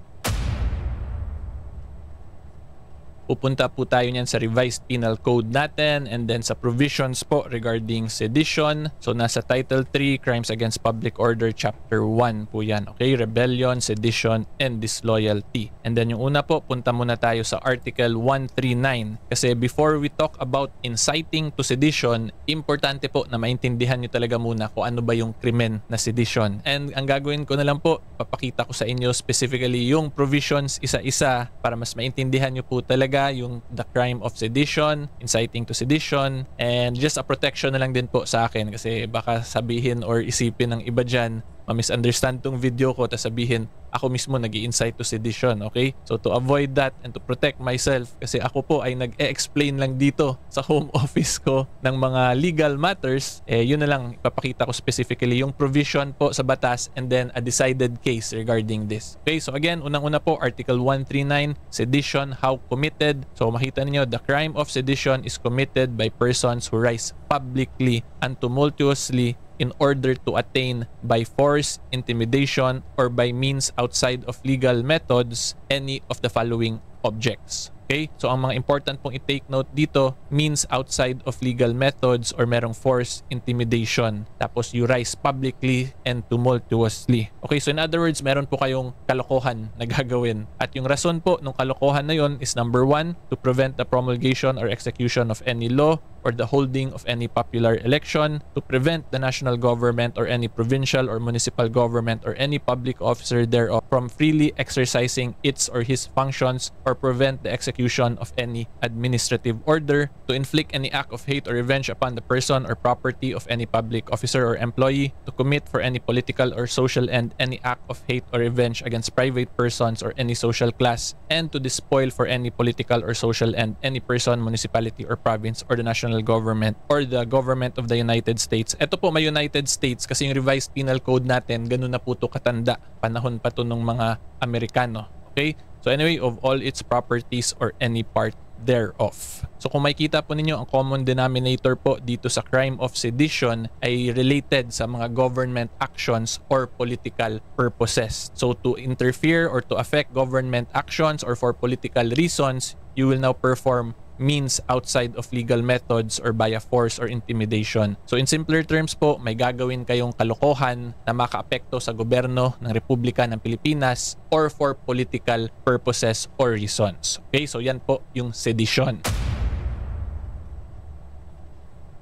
pupunta po tayo niyan sa revised penal code natin and then sa provisions po regarding sedition. So nasa Title 3, Crimes Against Public Order, Chapter 1 po yan. Okay, rebellion, sedition, and disloyalty. And then yung una po, punta muna tayo sa Article 139. Kasi before we talk about inciting to sedition, importante po na maintindihan nyo talaga muna kung ano ba yung krimen na sedition. And ang gagawin ko na lang po, papakita ko sa inyo specifically yung provisions isa-isa para mas maintindihan nyo po talaga yung the crime of sedition, inciting to sedition, and just a protection na lang din po sa akin kasi baka sabihin or isipin ng iba dyan, ma-misunderstand tong video ko tapos sabihin ako mismo nag-i-incite to sedition, okay? So to avoid that and to protect myself, kasi ako po ay nag-e-explain lang dito sa home office ko ng mga legal matters, yun na lang ipapakita ko specifically yung provision po sa batas and then a decided case regarding this. Okay, so again, unang-una po, Article 139, sedition, how committed. So makita niyo, the crime of sedition is committed by persons who rise publicly and tumultuously in order to attain by force, intimidation, or by means outside of legal methods any of the following objects. Okay? So ang mga important pong i-take note dito, means outside of legal methods or merong force, intimidation. Tapos you rise publicly and tumultuously. Okay, so in other words, meron po kayong kalokohan na gagawin. At yung rason po ng kalokohan na yon is number 1, to prevent the promulgation or execution of any law or the holding of any popular election, to prevent the national government or any provincial or municipal government or any public officer thereof from freely exercising its or his functions, or prevent the execution of any administrative order, to inflict any act of hate or revenge upon the person or property of any public officer or employee, to commit for any political or social end any act of hate or revenge against private persons or any social class, and to despoil for any political or social end any person, municipality or province or the national government or the government of the United States. Ito po, may United States kasi yung revised penal code natin, ganun na po ito katanda. Panahon pa ito ng mga Amerikano. Okay? So anyway, of all its properties or any part thereof. So kung makikita po ninyo, ang common denominator po dito sa crime of sedition ay related sa mga government actions or political purposes. So to interfere or to affect government actions or for political reasons, you will now perform means outside of legal methods or by a force or intimidation. So in simpler terms po, may gagawin kayong kalokohan na makaapekto sa gobyerno ng Republika ng Pilipinas or for political purposes or reasons. Okay, so yan po yung sedition.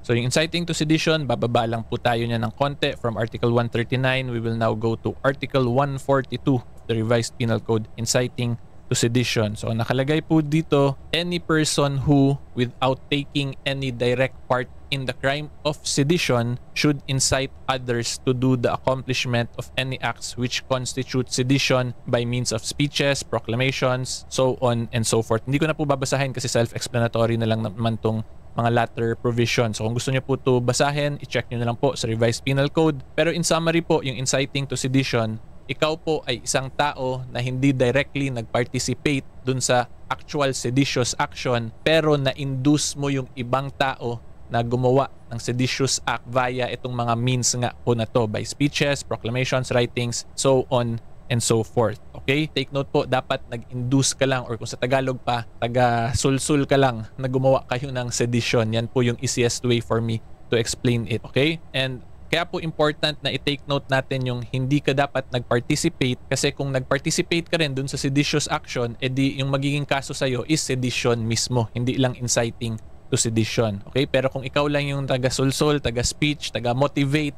So yung inciting to sedition, bababa lang po tayo niya ng konti from Article 139. We will now go to Article 142 of the Revised Penal Code, inciting to sedition. So nakalagay po dito, any person who, without taking any direct part in the crime of sedition, should incite others to do the accomplishment of any acts which constitute sedition by means of speeches, proclamations, so on and so forth. Hindi ko na po babasahin kasi self-explanatory na lang naman tong mga latter provisions. So kung gusto niyo po ito basahin, i-check niyo na lang po sa Revised Penal Code. Pero in summary po, yung inciting to sedition, ikaw po ay isang tao na hindi directly nag-participate dun sa actual seditious action, pero na-induce mo yung ibang tao na gumawa ng seditious act via itong mga means nga po na to, by speeches, proclamations, writings, so on and so forth. Okay? Take note po, dapat nag-induce ka lang, or kung sa Tagalog pa, taga-sulsul ka lang na gumawa kayo ng sedition. Yan po yung easiest way for me to explain it. Okay? And kaya po important na i-take note natin yung hindi ka dapat nag-participate, kasi kung nag-participate ka rin dun sa seditious action, edi yung magiging kaso sa'yo is sedition mismo, hindi lang inciting to sedition. Okay? Pero kung ikaw lang yung taga-sulsul, taga-speech, taga-motivate,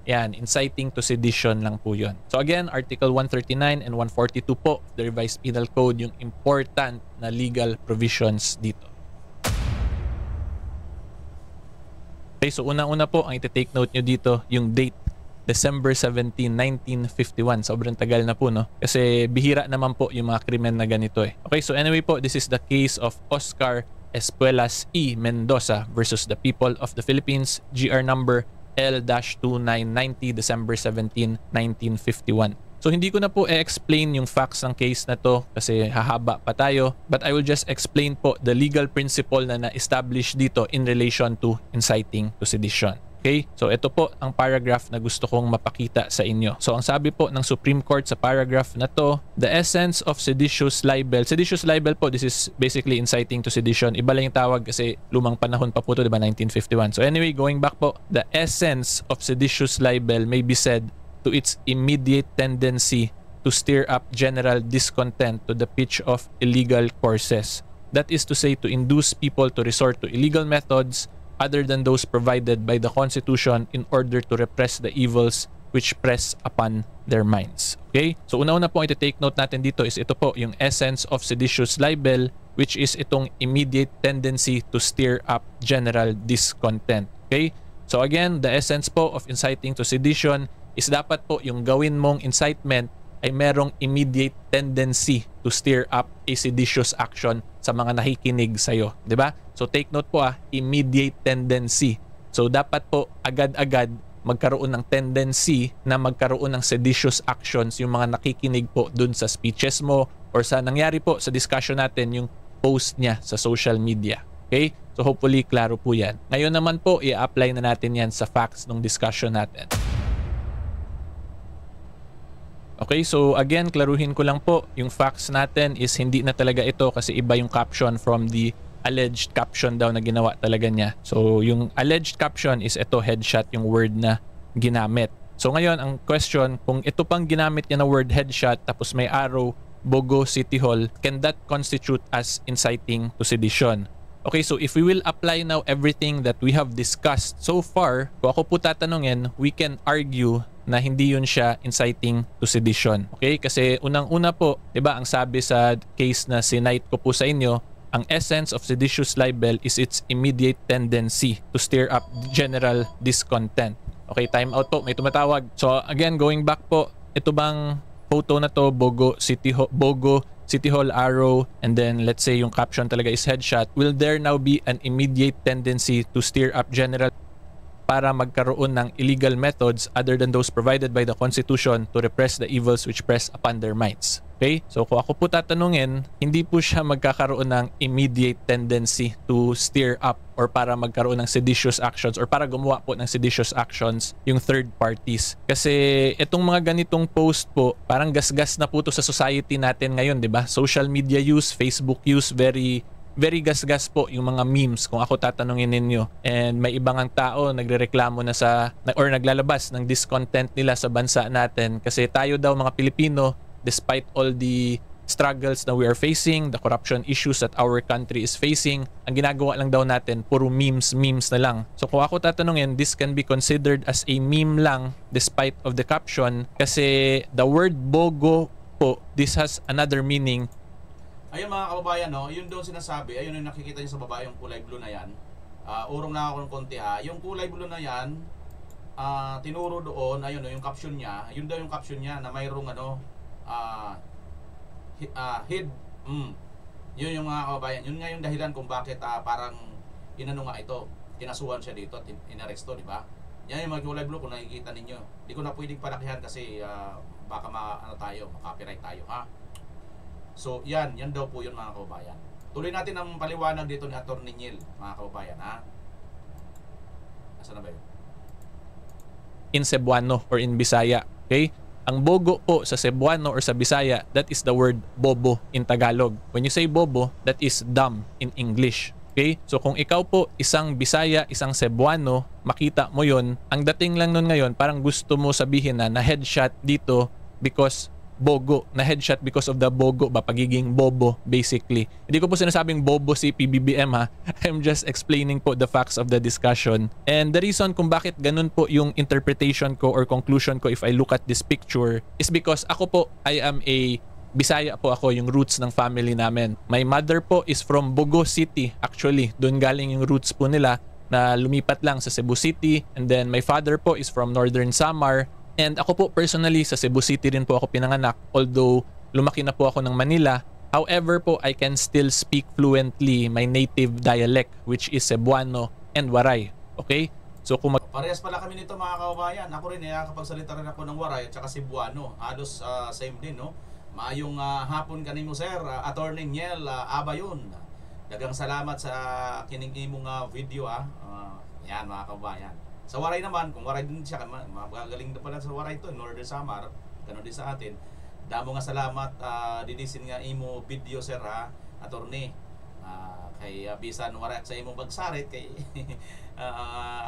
yan, inciting to sedition lang po yun. So again, Article 139 and 142 po, the Revised Penal Code, yung important na legal provisions dito. Okay, so unang-una po, ang iti-take note nyo dito, yung date, December 17, 1951. Sobrang tagal na po, no? Kasi bihira naman po yung mga krimen na ganito eh. Okay, so anyway po, this is the case of Oscar Espuelas E. Mendoza versus the people of the Philippines, GR number L-2990, December 17, 1951. So hindi ko na po i-explain yung facts ng case na to kasi hahaba pa tayo, but I will just explain po the legal principle na na-establish dito in relation to inciting to sedition. Okay? So ito po ang paragraph na gusto kong mapakita sa inyo. So ang sabi po ng Supreme Court sa paragraph na to, the essence of seditious libel po, this is basically inciting to sedition. Iba lang yung tawag kasi lumang panahon pa po to, diba, 1951. So anyway, going back po, the essence of seditious libel may be said to its immediate tendency to stir up general discontent to the pitch of illegal courses. That is to say, to induce people to resort to illegal methods other than those provided by the Constitution in order to repress the evils which press upon their minds. Okay? So una-una po iti-take note natin dito is ito po, yung essence of seditious libel, which is itong immediate tendency to stir up general discontent. Okay? So again, the essence po of inciting to sedition is dapat po yung gawin mong incitement ay merong immediate tendency to stir up a seditious action sa mga nakikinig sa'yo. Diba? So take note po, immediate tendency. So dapat po agad-agad magkaroon ng tendency na magkaroon ng seditious actions yung mga nakikinig po dun sa speeches mo or sa nangyari po sa discussion natin, yung post niya sa social media. Okay? So hopefully klaro po yan. Ngayon naman po, i-apply na natin yan sa facts ng discussion natin. Okay, so again, klaruhin ko lang po, yung facts natin is hindi na talaga ito kasi iba yung caption from the alleged caption daw na ginawa talaga niya. So yung alleged caption is ito, headshot, yung word na ginamit. So ngayon, ang question, kung ito pang ginamit niya na word headshot tapos may arrow, Bogo City Hall, can that constitute as inciting to sedition? Okay, so if we will apply now everything that we have discussed so far, kung ako po tatanungin, we can argue na hindi yun siya inciting to sedition. Okay? Kasi unang-una po, 'di ba, ang sabi sa case na sinite ko po sa inyo, ang essence of seditious libel is its immediate tendency to stir up general discontent. Okay, time out po, may tumatawag. So again, going back po, ito bang photo na to, Bogo City Hall arrow, and then let's say yung caption talaga is headshot, will there now be an immediate tendency to stir up general para magkaroon ng illegal methods other than those provided by the Constitution to repress the evils which press upon their minds? Okay? So kung ako po tatanungin, hindi po siya magkakaroon ng immediate tendency to stir up or para magkaroon ng seditious actions or para gumawa po ng seditious actions yung third parties. Kasi itong mga ganitong post po, parang gasgas na po to sa society natin ngayon, di ba? Social media use, Facebook use, very gasgas po yung mga memes kung ako tatanungin ninyo. And may ibang ang tao nagrereklamo na or naglalabas ng discontent nila sa bansa natin kasi tayo daw mga Pilipino, despite all the struggles na we are facing, the corruption issues that our country is facing, ang ginagawa lang daw natin, puro memes na lang. So kung ako tatanungin, this can be considered as a meme lang despite of the caption kasi the word Bogo po, this has another meaning.
Ayun mga kababayan, no, yun doon sinasabi, ayun yung nakikita niyo sa baba, yung kulay blue na yan. Urong na ako ng konti ha. Yung kulay blue na yan, tinuro doon, ayun yung caption niya, yun daw yung caption niya na mayroong head. Yun yung mga kababayan, yun nga yung dahilan kung bakit parang inano nga ito, kinasuhan siya dito at inaresto, di ba? Yan yung mga kulay blue kung nakikita ninyo. Hindi ko na pwedeng palakihan kasi baka makapiright tayo, ha? So, yan daw po yun mga kababayan. Tuloy natin ang paliwanag dito ni Atty. Niel, mga kababayan, ha? Nasaan na ba yun?
In Cebuano or in Bisaya, okay? Ang Bogo po sa Cebuano or sa Bisaya, that is the word bobo in Tagalog. When you say bobo, that is dumb in English. Okay? So kung ikaw po isang Bisaya, isang Cebuano, makita mo yun, ang dating lang nun ngayon, parang gusto mo sabihin na headshot dito because Bogo, na headshot because of the Bogo ba, pagiging bobo basically. Hindi ko po sinasabing bobo si PBBM ha. I'm just explaining po the facts of the discussion. And the reason kung bakit ganun po yung interpretation ko or conclusion ko if I look at this picture is because ako po, I am a Bisaya po ako, yung roots ng family namin. My mother po is from Bogo City actually. Doon galing yung roots po nila na lumipat lang sa Cebu City. And then my father po is from Northern Samar. And ako po personally sa Cebu City rin po ako pinanganak, although lumaki na po ako ng Manila. However po, I can still speak fluently my native dialect which is Cebuano and Waray. Okay? So kung
parehas pala kami nito mga kababayan. Ako rin nakakapagsalita rin ako ng Waray at saka Cebuano. Halos same din, no? Maayong hapon kanimo sir, Atty. Niel Abayon. Dagang salamat sa kining imong video Yan mga kababayan. Sa Waray naman, kung Waray din siya, magagaling na pala sa Waray to, Northern Samar, gano'n din sa atin. Damo nga salamat, didisin nga imo video sir ha, attorney. Kay bisan Waray sa imong bagsarit, kay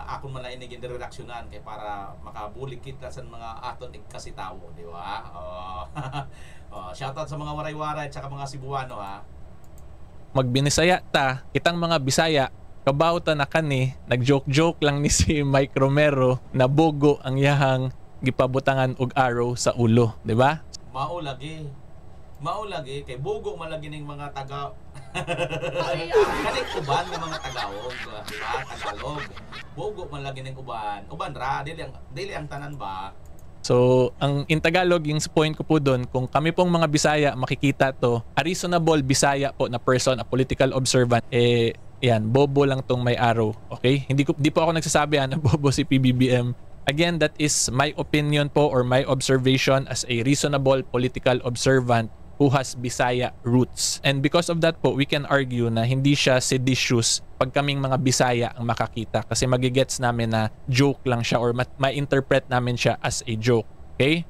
akon man na inigin direksyonan kay para makabulik kita sa mga aton kasi tao, di ba? Shoutout sa mga Waray-Waray at saka mga Cebuano ha.
Magbinisaya ta, kitang mga Bisaya, kabauta na kani, nagjoke-joke lang ni si Mike Romero na bogo ang yahang gipabutangan og arrow sa ulo, di ba?
Maulagi kay bugo malagi ning mga taga kaning uban ng mga Tagaog, di ba? Tagalog. Bugo malagi ning uban ra dili ang tanan ba.
So, ang in Tagalog, yung point ko po doon, kung kami pong mga Bisaya makikita to, a reasonable Bisaya po na person, a political observant, yan, bobo lang tong may arrow. Okay? Di po ako nagsasabi na bobo si PBBM. Again, that is my opinion po or my observation as a reasonable political observant who has Bisaya roots. And because of that po, we can argue na hindi siya seditious pag kaming mga Bisaya ang makakita kasi magigets namin na joke lang siya or ma-interpret namin siya as a joke. Okay?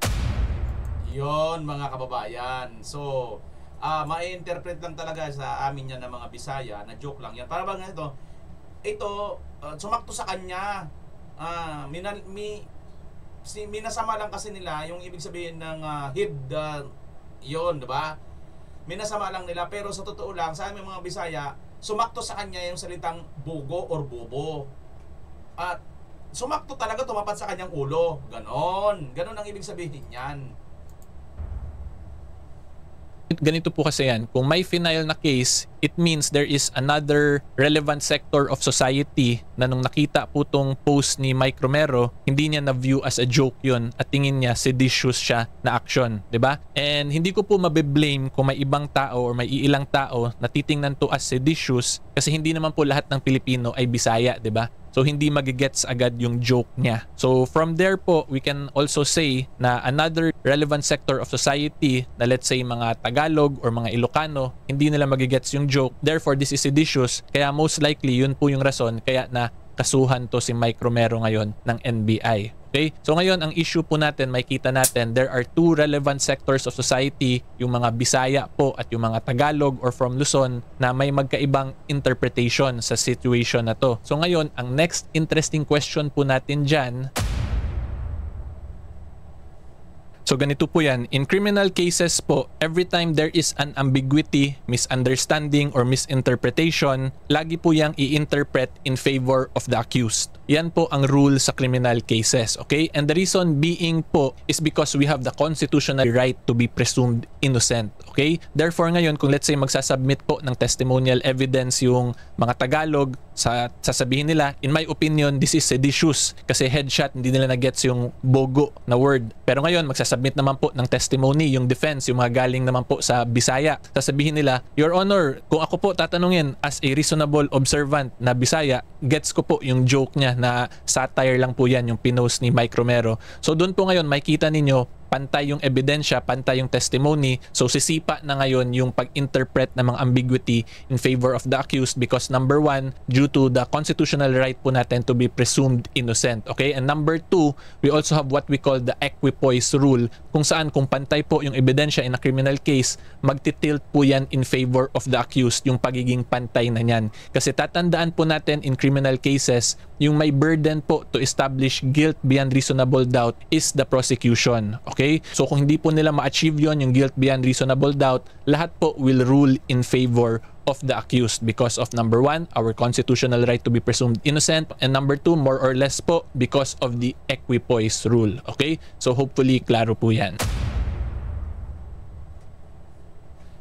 Yon mga kababayan. So, ma-interpret lang talaga sa amin yan ng mga Bisaya na joke lang yan. Para bang ito sumakto sa kanya. Minasama lang kasi nila yung ibig sabihin ng yon, di ba? Minasama lang nila pero sa totoo lang sa aming mga Bisaya, sumakto sa kanya yung salitang bugo or bobo. At sumakto talaga, tumapat sa kanyang ulo. Ganon ang ibig sabihin niyan.
Ganito po kasi yan, kung may final na case, it means there is another relevant sector of society na nung nakita po tong post ni Mike Romero, hindi niya na-view as a joke yun at tingin niya seditious siya na action, di ba? And hindi ko po mabe-blame kung may ibang tao or may iilang tao na titingnan to as seditious kasi hindi naman po lahat ng Pilipino ay Bisaya, di ba? So hindi magigets agad yung joke niya. So from there po, we can also say na another relevant sector of society na let's say mga Tagalog or mga Ilocano, hindi nila magigets yung joke. Therefore, this is seditious. Kaya most likely, yun po yung rason kaya na kasuhan to si Mike Romero ngayon ng NBI. Okay? So ngayon, ang issue po natin, makikita natin, there are two relevant sectors of society, yung mga Bisaya po at yung mga Tagalog or from Luzon na may magkaibang interpretation sa situation na to. So ngayon, ang next interesting question po natin dyan, so ganito po yan. In criminal cases po, every time there is an ambiguity, misunderstanding, or misinterpretation, lagi po yang i-interpret in favor of the accused. Yan po ang rule sa criminal cases, okay? And the reason being po is because we have the constitutional right to be presumed innocent, okay? Therefore ngayon, kung let's say magsasubmit po ng testimonial evidence yung mga Tagalog, sasabihin nila, in my opinion, this is seditious kasi headshot, hindi nila na-gets yung bogo na word. Pero ngayon, magsasubmit naman po ng testimony, yung defense, yung mga galing naman po sa Bisaya. Sasabihin nila, Your Honor, kung ako po tatanungin as a reasonable observant na Bisaya, gets ko po yung joke niya na satire lang po yan, yung pinost ni Mike Romero. So doon po ngayon, makikita ninyo, pantay yung ebidensya, pantay yung testimony. So sisipa na ngayon yung pag-interpret ng mga ambiguity in favor of the accused because number one, due to the constitutional right po natin to be presumed innocent. Okay? And number two, we also have what we call the equipoise rule kung saan kung pantay po yung ebidensya in a criminal case, magtitilt po yan in favor of the accused, yung pagiging pantay na yan. Kasi tatandaan po natin in criminal cases, yung may burden po to establish guilt beyond reasonable doubt is the prosecution. Okay? So kung hindi po nila ma-achieve yon, yung guilt beyond reasonable doubt, lahat po will rule in favor of the accused because of number one, our constitutional right to be presumed innocent, and number two, more or less po, because of the equipoise rule. Okay? So hopefully, klaro po yan.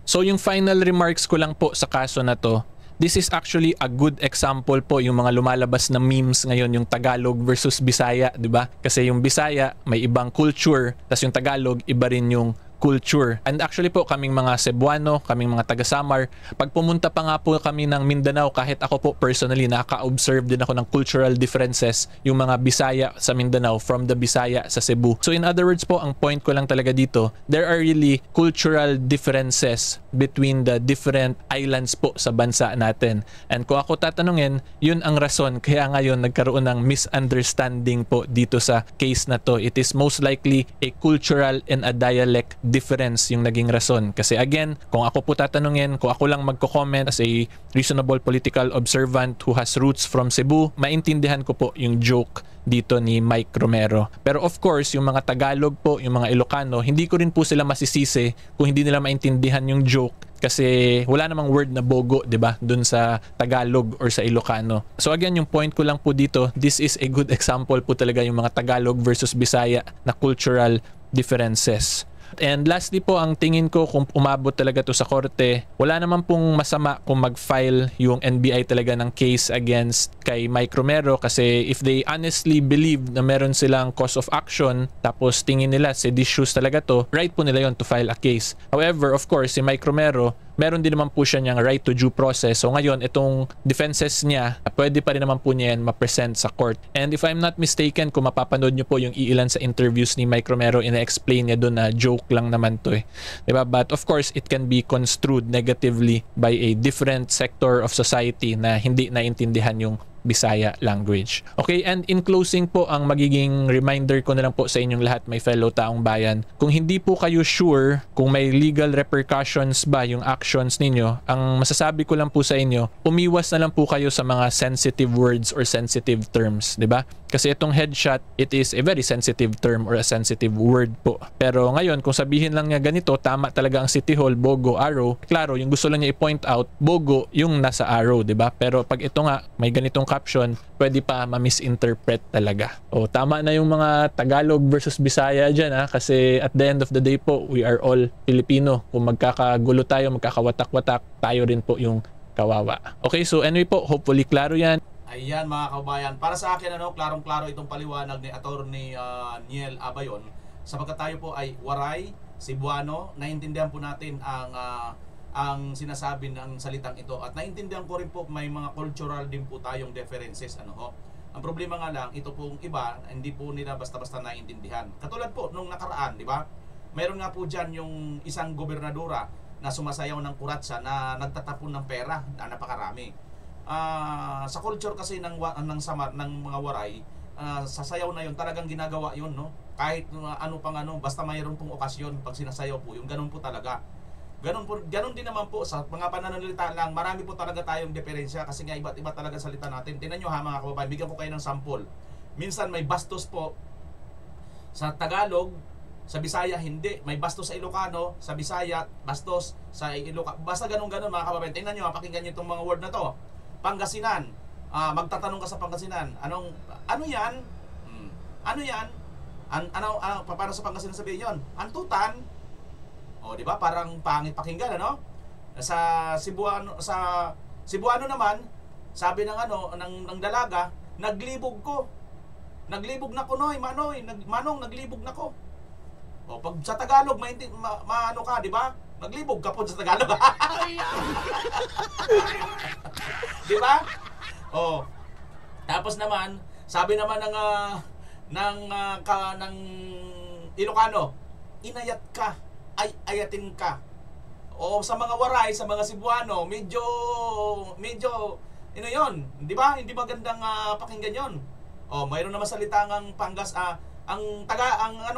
So yung final remarks ko lang po sa kaso na to, this is actually a good example po yung mga lumalabas na memes ngayon, yung Tagalog versus Bisaya, di ba? Kasi yung Bisaya may ibang culture, tas yung Tagalog iba rin yung culture. And actually po, kaming mga Cebuano, kaming mga taga-Samar, pag pumunta pa nga po kami ng Mindanao, kahit ako po personally, nakaka-observe din ako ng cultural differences, yung mga Bisaya sa Mindanao from the Bisaya sa Cebu. So in other words po, ang point ko lang talaga dito, there are really cultural differences between the different islands po sa bansa natin. And kung ako tatanungin, yun ang rason kaya ngayon nagkaroon ng misunderstanding po dito sa case na to. It is most likely a cultural and a dialect difference yung naging rason. Kasi again, kung ako po tatanungin, kung ako lang magko-comment as a reasonable political observant who has roots from Cebu, maintindihan ko po yung joke dito ni Mike Romero. Pero of course, yung mga Tagalog po, yung mga Ilocano, hindi ko rin po sila masisisi kung hindi nila maintindihan yung joke kasi wala namang word na bogo, 'di ba? Dun sa Tagalog or sa Ilocano. So again, yung point ko lang po dito, this is a good example po talaga yung mga Tagalog versus Bisaya na cultural differences. And lastly po, ang tingin ko kung umabot talaga to sa korte, wala naman pong masama kung mag-file yung NBI talaga ng case against kay Mike Romero kasi if they honestly believe na meron silang cause of action tapos tingin nila seditious talaga to, right po nila yon to file a case. However, of course, si Mike Romero, meron din naman po siya niyang right to due process. So ngayon, itong defenses niya, pwede pa rin naman po niya yan ma-present sa court. And if I'm not mistaken, kung mapapanood niyo po yung iilan sa interviews ni Mike Romero, ina-explain niya doon na joke lang naman to eh. Diba? But of course, it can be construed negatively by a different sector of society na hindi naintindihan yung Bisaya language. Okay, and in closing po, ang magiging reminder ko na lang po sa inyong lahat, may fellow taong bayan, kung hindi po kayo sure kung may legal repercussions ba yung actions ninyo, ang masasabi ko lang po sa inyo, umiwas na lang po kayo sa mga sensitive words or sensitive terms, di ba? Kasi itong headshot, it is a very sensitive term or a sensitive word po. Pero ngayon, kung sabihin lang niya ganito, tama talaga ang City Hall, Bogo, Arrow, klaro, yung gusto lang niya i-point out, Bogo, yung nasa Arrow, di ba? Pero pag ito nga, may ganitong caption, pwede pa ma-misinterpret talaga. O tama na yung mga Tagalog versus Bisaya dyan ha, kasi at the end of the day po, we are all Filipino. Kung magkakagulo tayo, magkakawatak-watak, tayo rin po yung kawawa. Okay, so anyway po, hopefully klaro yan.
Ayan mga kabayan, para sa akin klarong-klaro itong paliwanag ni Attorney Niel Abayon, sapagkat tayo po ay Waray, Cebuano, naiintindihan po natin ang sinasabi ng salitang ito at naiintindihan ko rin po may mga cultural din po tayong differences Ang problema nga lang, ito pong iba hindi po nila basta-basta naiintindihan. Katulad po nung nakaraan, di ba? Mayroon nga po diyan yung isang gobernadora na sumasayaw ng kuratsa na nagtatapon ng pera na napakarami. Sa culture kasi ng Samar, ng mga Waray, sa sayaw na yun talagang ginagawa yun, no? Kahit basta mayroon pong okasyon pag sinasayaw po yung ganun po talaga. Ganun din naman po sa mga pananalita lang. Marami po talaga tayong diferensya kasi nga iba't iba talaga salita natin. Tingnan nyo ha mga kababayan, bigyan ko kayo ng sample. Minsan may bastos po sa Tagalog, sa Bisaya hindi. May bastos sa Ilocano, sa Bisaya bastos sa Ilocano. Basta ganun-ganun mga kababayan. Tingnan nyo, pakinggan nyo itong mga word na to. Pangasinan. Magtatanong ka sa Pangasinan. Ano yan? Ano yan? Paano sa Pangasinan sabihin yon? Antutan. O, di ba? Parang pangit pakinggan, ano? Sa Cebuano naman, sabi ng ng dalaga, naglibog ko. Naglibog na ko, noy, manoy, manong naglibog na ko. O, pag sa Tagalog, maano ka, di ba? Naglibog ka po sa Tagalog. Di ba? O, tapos naman, sabi naman ng Ilocano, inayat ka. Ay ayatin ka. O sa mga Waray, sa mga Cebuano, medyo yon, di ba? Hindi magandang pakinggan yon. O mayroon naman salita ng Pangas ang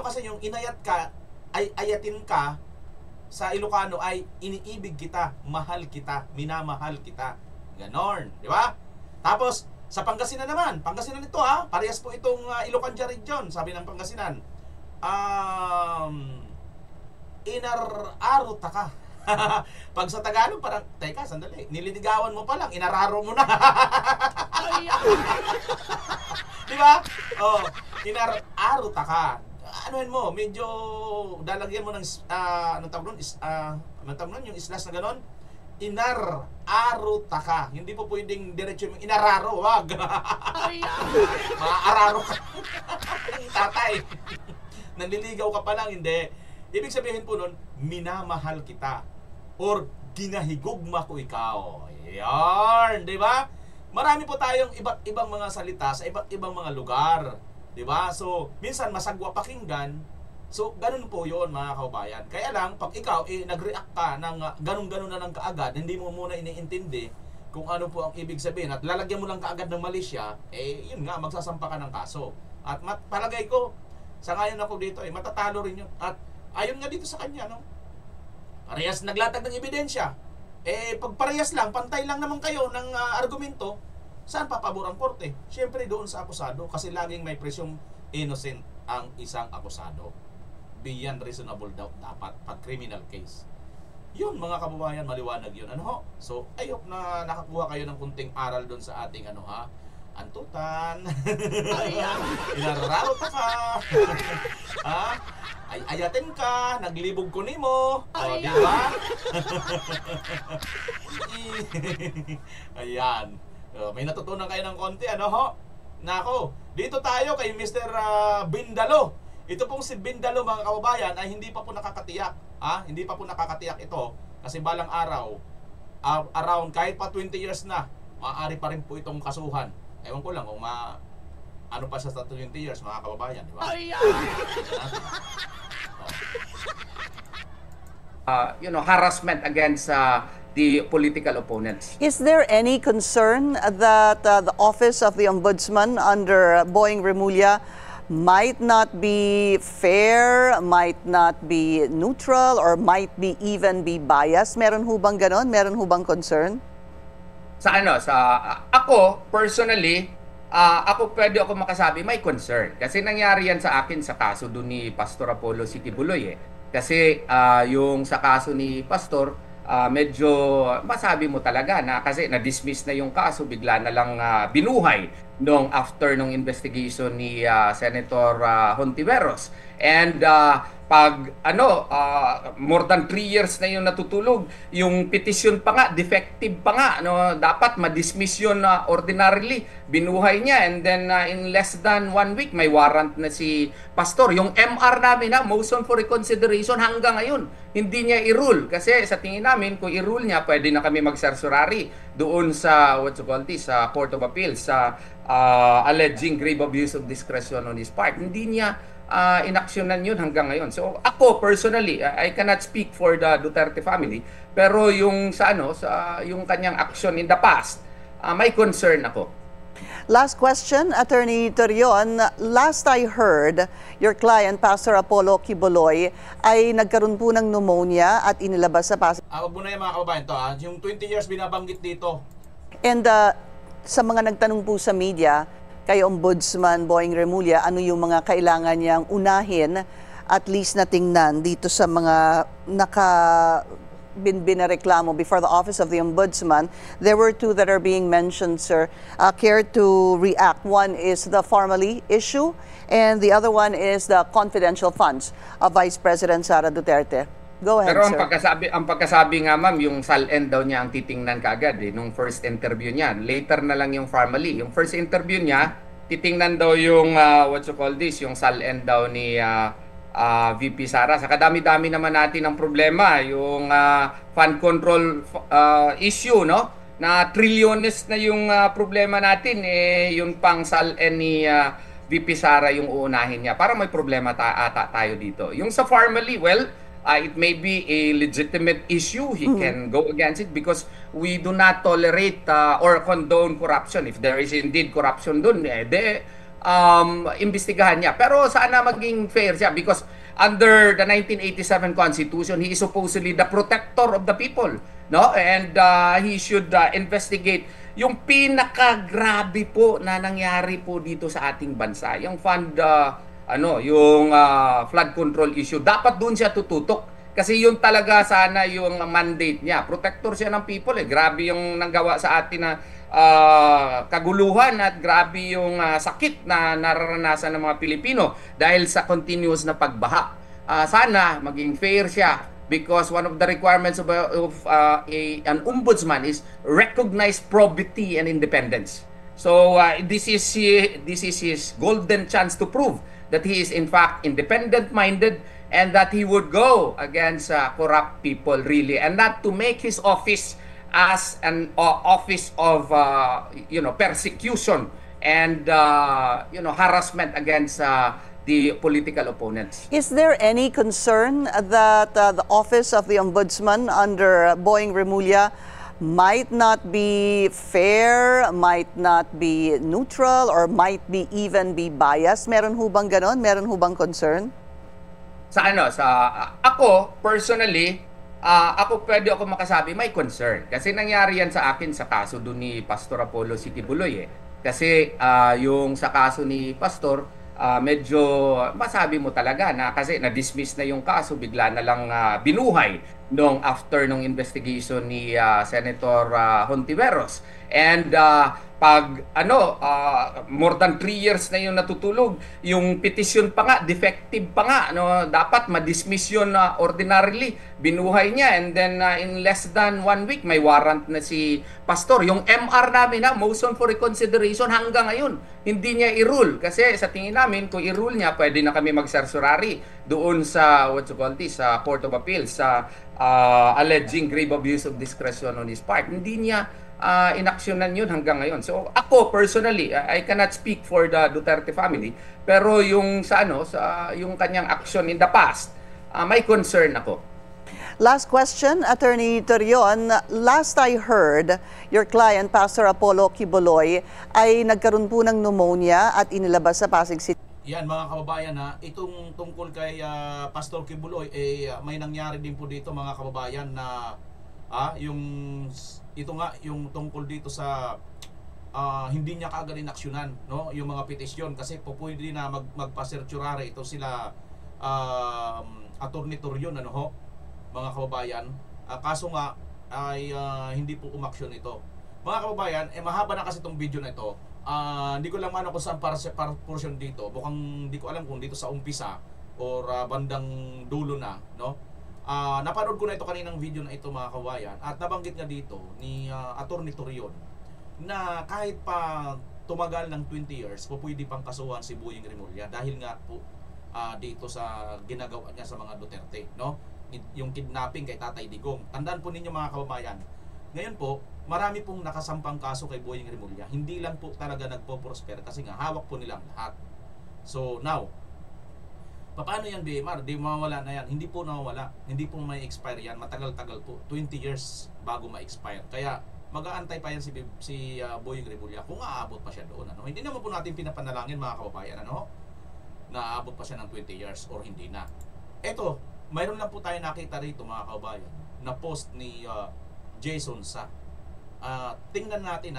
kasi yung inayat ka, ay ayatin ka sa Ilocano ay iniibig kita, mahal kita, minamahal kita. Ganon, di ba? Tapos sa Pangasinan naman, Pangasinan ito parehas po itong Ilocanja region, sabi ng Pangasinan. Inararo ta ka. Pag sa Tagalog parang, teka, sandali, nililigawan mo pa lang, inararo mo na. Di ba? Oh, inararo ta ka. Anuhin mo, medyo dalagyan mo ng yung islas na ganon. Inararo ta ka. Hindi po pwedeng diretso yung inararo, wag. Maararo ka. Tatay. Nanliligaw ka pa lang, hindi. Ibig sabihin po nun, minamahal kita or ginahigugma ko ikaw. Yan, di ba? Marami po tayong iba't ibang mga salita sa iba't ibang mga lugar. Di ba? So, minsan masagwa pakinggan. So, ganun po yon mga kababayan. Kaya lang, pag ikaw nag-react ka ng ganun-ganun na lang kaagad, hindi mo muna iniintindi kung ano po ang ibig sabihin at lalagyan mo lang kaagad ng mali siya, yun nga, magsasampa ka ng kaso. At palagay ko, sa ngayon ako dito, matatalo rin yun. At ayon nga dito sa kanya, no? Parehas naglatag ng ebidensya. Pag parehas lang, pantay lang naman kayo ng argumento, saan papabor ang korte? Siyempre doon sa akusado kasi laging may presyong innocent ang isang akusado. Beyond reasonable doubt dapat pag criminal case. Yun mga kababayan, maliwanag yun. Ano ho? So, ayok na nakakuha kayo ng kunting aral doon sa ating antutan. Inararaot ka. Ayatin ka, naglibog ko nimo. Di ba? Ayan. May natutunan kayo ng konti, ano ho? Nako, dito tayo kay Mr. Bindalo. Ito pong si Bindalo mga kababayan ay hindi pa po nakakatiyak. Hindi pa po nakakatiyak ito kasi balang araw, around kahit pa 20 years na, maaari pa rin po itong kasuhan. Ewan ko lang kung ano pa siya sa 20 years mga kababayan, di ba?
Harassment against the political opponents.
Is there any concern that the Office of the Ombudsman under Boying Remulla might not be fair, might not be neutral, or might be even be biased? Meron ho bang ganon? Meron ho bang concern?
Ako, personally, pwede ako makasabi, may concern. Kasi nangyari yan sa akin sa kaso doon ni Pastor Apollo Sitibuloy. Kasi yung sa kaso ni Pastor, medyo masabi mo talaga na kasi na-dismiss na yung kaso, bigla na lang binuhay after nung investigation ni Senator Hontiveros. And pag more than 3 years na yung natutulog, yung petition pa nga, defective pa nga, dapat ma-dismiss yun ordinarily, binuhay niya, and then in less than 1 week, may warrant na si Pastor. Yung MR namin motion for reconsideration hanggang ngayon, hindi niya i-rule, kasi sa tingin namin, kung i-rule niya, pwede na kami mag-certiorari doon sa, sa Court of Appeals, sa alleging grave abuse of discretion on his part. Hindi niya inaksyonan yun hanggang ngayon. So ako personally, I cannot speak for the Duterte family, pero yung yung kanyang action in the past, may concern ako.
Last question, Attorney Torion. Last I heard, your client, Pastor Apollo Quiboloy, ay nagkaroon po ng pneumonia at inilabas sa Pasig.
Wag mo na yung mga kababayan to. Yung 20 years binabanggit dito.
And sa mga nagtanong po sa media, kay Ombudsman Boying Remulla, ano yung mga kailangan niyang unahin at least na tingnan dito sa mga binareklamo before the Office of the Ombudsman? There were two that are being mentioned, sir. Care to react? One is the formally issue, and the other one is the confidential funds of Vice President Sara Duterte. Go ahead,
pero
sir.
ang pagkasabi nga ma'am, yung SALN daw niya ang titingnan kaagad nung first interview niya. Later na lang yung formally. Yung first interview niya, titingnan daw yung yung SALN daw ni VP Sara. Sa kadami-dami naman natin ang problema, yung fund control issue, na trilyones na yung problema natin, yung pang SALN ni VP Sara yung uunahin niya. Para may problema tayo dito. Yung sa formally, it may be a legitimate issue. He can go against it because we do not tolerate or condone corruption. If there is indeed corruption dun, imbestigahan niya. Pero sana maging fair siya because under the 1987 Constitution, he is supposedly the protector of the people. And he should investigate yung pinakagrabe po na nangyari po dito sa ating bansa. Yung yung flood control issue, dapat doon siya tututok kasi yun talaga sana yung mandate niya. Protector siya ng people. Grabe yung nanggawa sa atin na kaguluhan at grabe yung sakit na nararanasan ng mga Pilipino dahil sa continuous na pagbaha. Sana maging fair siya because one of the requirements of an ombudsman is recognize probity and independence. So this is his golden chance to prove that he is in fact independent-minded and that he would go against corrupt people really, and not to make his office as an office of persecution and harassment against the political opponents.
Is there any concern that the Office of the Ombudsman under Boying Remulla might not be fair, might not be neutral, or might be even be biased? Meron ho bang ganon? Meron ho bang concern?
Ako personally, pwede ako makasabi may concern kasi nangyari yan sa akin sa kaso doon ni Pastor Apollo Sitibuloy Kasi yung sa kaso ni Pastor, medyo masabi mo talaga na kasi na-dismiss na yung kaso, bigla na lang binuhay after nung investigation ni Senator Hontiveros. And pag more than 3 years na yung natutulog, yung petition pa nga, defective pa nga, dapat ma-dismiss yun ordinarily, binuhay niya, and then in less than 1 week, may warrant na si Pastor. Yung MR namin motion for reconsideration, hanggang ngayon, hindi niya i-rule. Kasi sa tingin namin, kung i-rule niya, pwede na kami mag-certiorari doon sa, sa Court of Appeals, sa alleging grave abuse of discretion on his part. Hindi niya inaksyonan yun hanggang ngayon. So ako personally, I cannot speak for the Duterte family, pero yung yung kanyang action in the past, may concern ako.
Last question, Attorney Torion. Last I heard, your client, Pastor Apollo Kibuloy, ay nagkaroon po ng pneumonia at inilabas sa Pasig City.
Yan mga kababayan, itong tungkol kay Pastor Kibuloy, may nangyari din po dito mga kababayan na yung tungkol dito sa hindi niya kaagad inaksyonan, yung mga petisyon, kasi po pwede na magpa-certiorari ito sila Attorney Torion, mga kababayan. Kaso nga ay hindi po umaksyon ito. Mga kababayan, mahaba na kasi itong video na ito. Hindi ko lang kung saan para portion dito. Mukhang hindi ko alam kung dito sa umpisa or bandang dulo na, napanood ko na ito kaninang video na ito mga kabayan, at nabanggit nga dito ni Attorney Torion na kahit pa tumagal ng 20 years, pwede pang kasuhan si Boying Remulla dahil nga po dito sa ginagawa niya sa mga Duterte, yung kidnapping kay Tatay Digong. Tandaan po ninyo mga kababayan, ngayon po marami pong nakasampang kaso kay Boying Remulla, hindi lang po talaga nagpo-prosper kasi nga hawak po nilang lahat. So now, paano yan, BMR? Di mawawala na yan. Hindi po nawawala. Hindi po may expire yan. Matagal-tagal po. 20 years bago ma-expire. Kaya mag-aantay pa yan si Boying Remulla kung aabot pa siya doon. Hindi naman po natin pinapanalangin mga kababayan na aabot pa siya ng 20 years or hindi na. Eto, mayroon lang po tayo nakita rito mga kababayan na post ni Jason Sa. Tingnan natin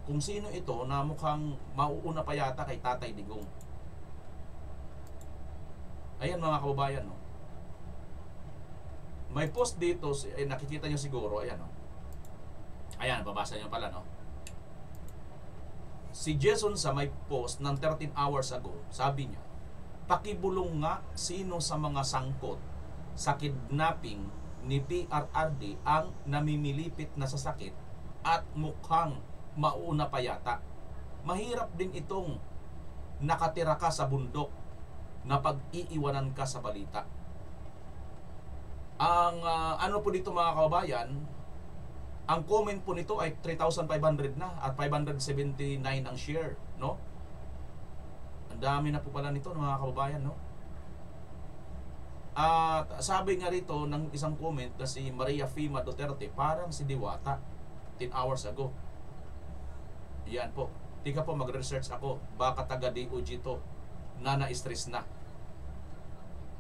kung sino ito na mukhang mauuna pa yata kay Tatay Digong. Ayan mga kababayan, may post dito, nakikita nyo siguro, ayan, ayan, babasa nyo pala, si Jason Sa may post ng 13 hours ago, sabi niya, pakibulong nga sino sa mga sangkot sa kidnapping ni PRRD ang namimilipit na sa sakit at mukhang mauna pa yata. Mahirap din itong nakatira ka sa bundok na pag-iiwanan ka sa balita. Ang po dito mga kababayan, ang comment po nito ay 3,500 na at 579 ang share, Ang dami na po pala nito mga kababayan, At sabi nga rito ng isang comment na si Maria Fima Duterte, parang si Diwata 10 hours ago. Yan po. Tika po, mag-research ako. Baka taga DOG to. Na-stress na.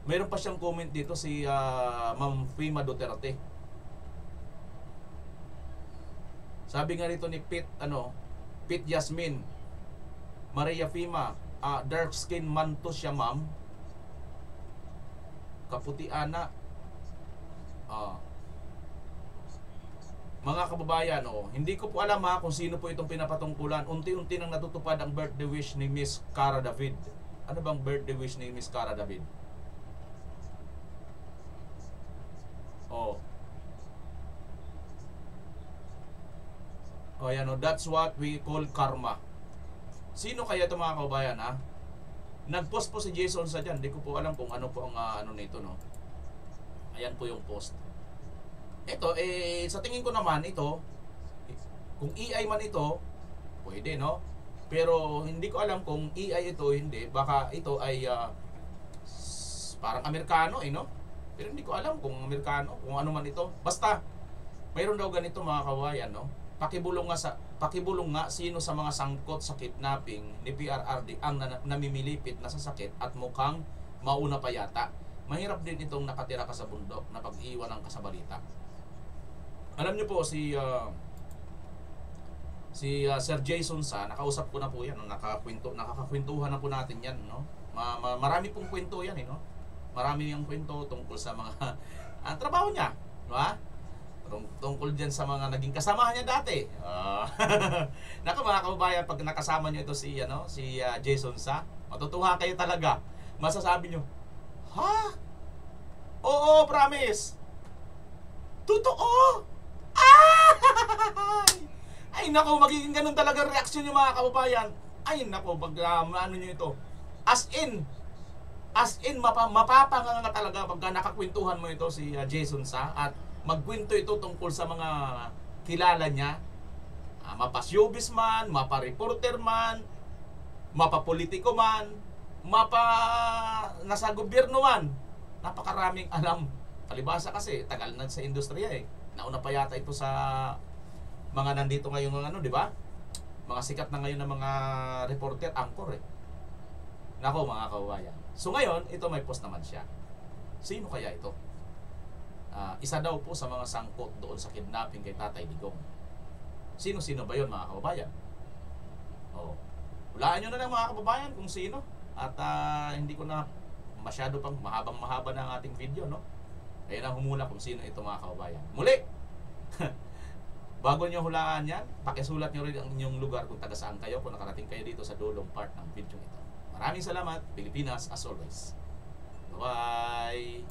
Meron pa siyang comment dito si Ma'am Fima Duterte. Sabi nga rito ni Pete Yasmin, Maria Fima, dark skin man to siya ma'am. Kaputian na. Mga kababayan, hindi ko po alam kung sino po itong pinapatungkulan. Unti-unti nang natutupad ang birthday wish ni Miss Cara David. Ano bang birthday wish ni Miss Cara David? Yan, that's what we call karma. Sino kaya ito mga kababayan, Nag-post po si Jason sa dyan. Hindi ko po alam kung ano po ang ano nito, no? Ayan po yung post. Ito, sa tingin ko naman, ito, kung EI man ito, pwede, no? Pero hindi ko alam kung EI ito, hindi. Baka ito ay parang Amerikano, no? Pero hindi ko alam kung Amerikano, kung ano man ito. Basta, mayroon daw ganito mga kawayan, no? Pakibulong nga sino sa mga sangkot sa kidnapping ni PRRD ang namimilipit na sa sakit at mukhang mauna pa yata. Mahirap din itong nakatira ka sa bundok na pag-iwan ka sa balita. Alam niyo po si Sir Jason Sa, nakausap ko na po yan, no? Nakakakwentuhan na po natin yan, no? Marami pong kwento yan, no? Marami yung kwento tungkol sa mga trabaho niya, di ba? Tungkol dyan sa mga naging kasamahan niya dati. Naku mga kababayan, pag nakasama niyo ito si Jason Sa, matutuwa kayo talaga. Masasabi niyo, ha? Oo, promise. Totoo. Ay naku, magiging ganun talaga reaksyon niyo mga kababayan. Ay naku, pag ano niyo ito. As in mapapanganga talaga pagka nakakwentuhan mo ito si Jason Sa at magkwento ito tungkol sa mga kilala niya, mapa-showbiz man, mapa-reporter man, mapa-politiko man, nasa gobyerno man. Napakaraming alam. Palibasa kasi, tagal na sa industriya eh. Nauna pa yata ito sa mga nandito ngayon di ba? Mga sikat na ngayon ng mga reporter, anchor eh. Nako mga kawayan. So ngayon, ito may post naman siya. Sino kaya ito? Isa daw po sa mga sangkot doon sa kidnapping kay Tatay Digong. Sino-sino ba yun mga kababayan? Hulaan nyo na lang mga kababayan kung sino. At hindi ko na masyado pang mahabang-mahaba na ang ating video, no? Kaya na humula kung sino ito mga kababayan. Muli! Bago nyo hulaan yan, pakisulat nyo rin ang inyong lugar kung taga saan kayo, kung nakarating kayo dito sa dulong part ng video ito. Maraming salamat, Pilipinas as always. Bye-bye!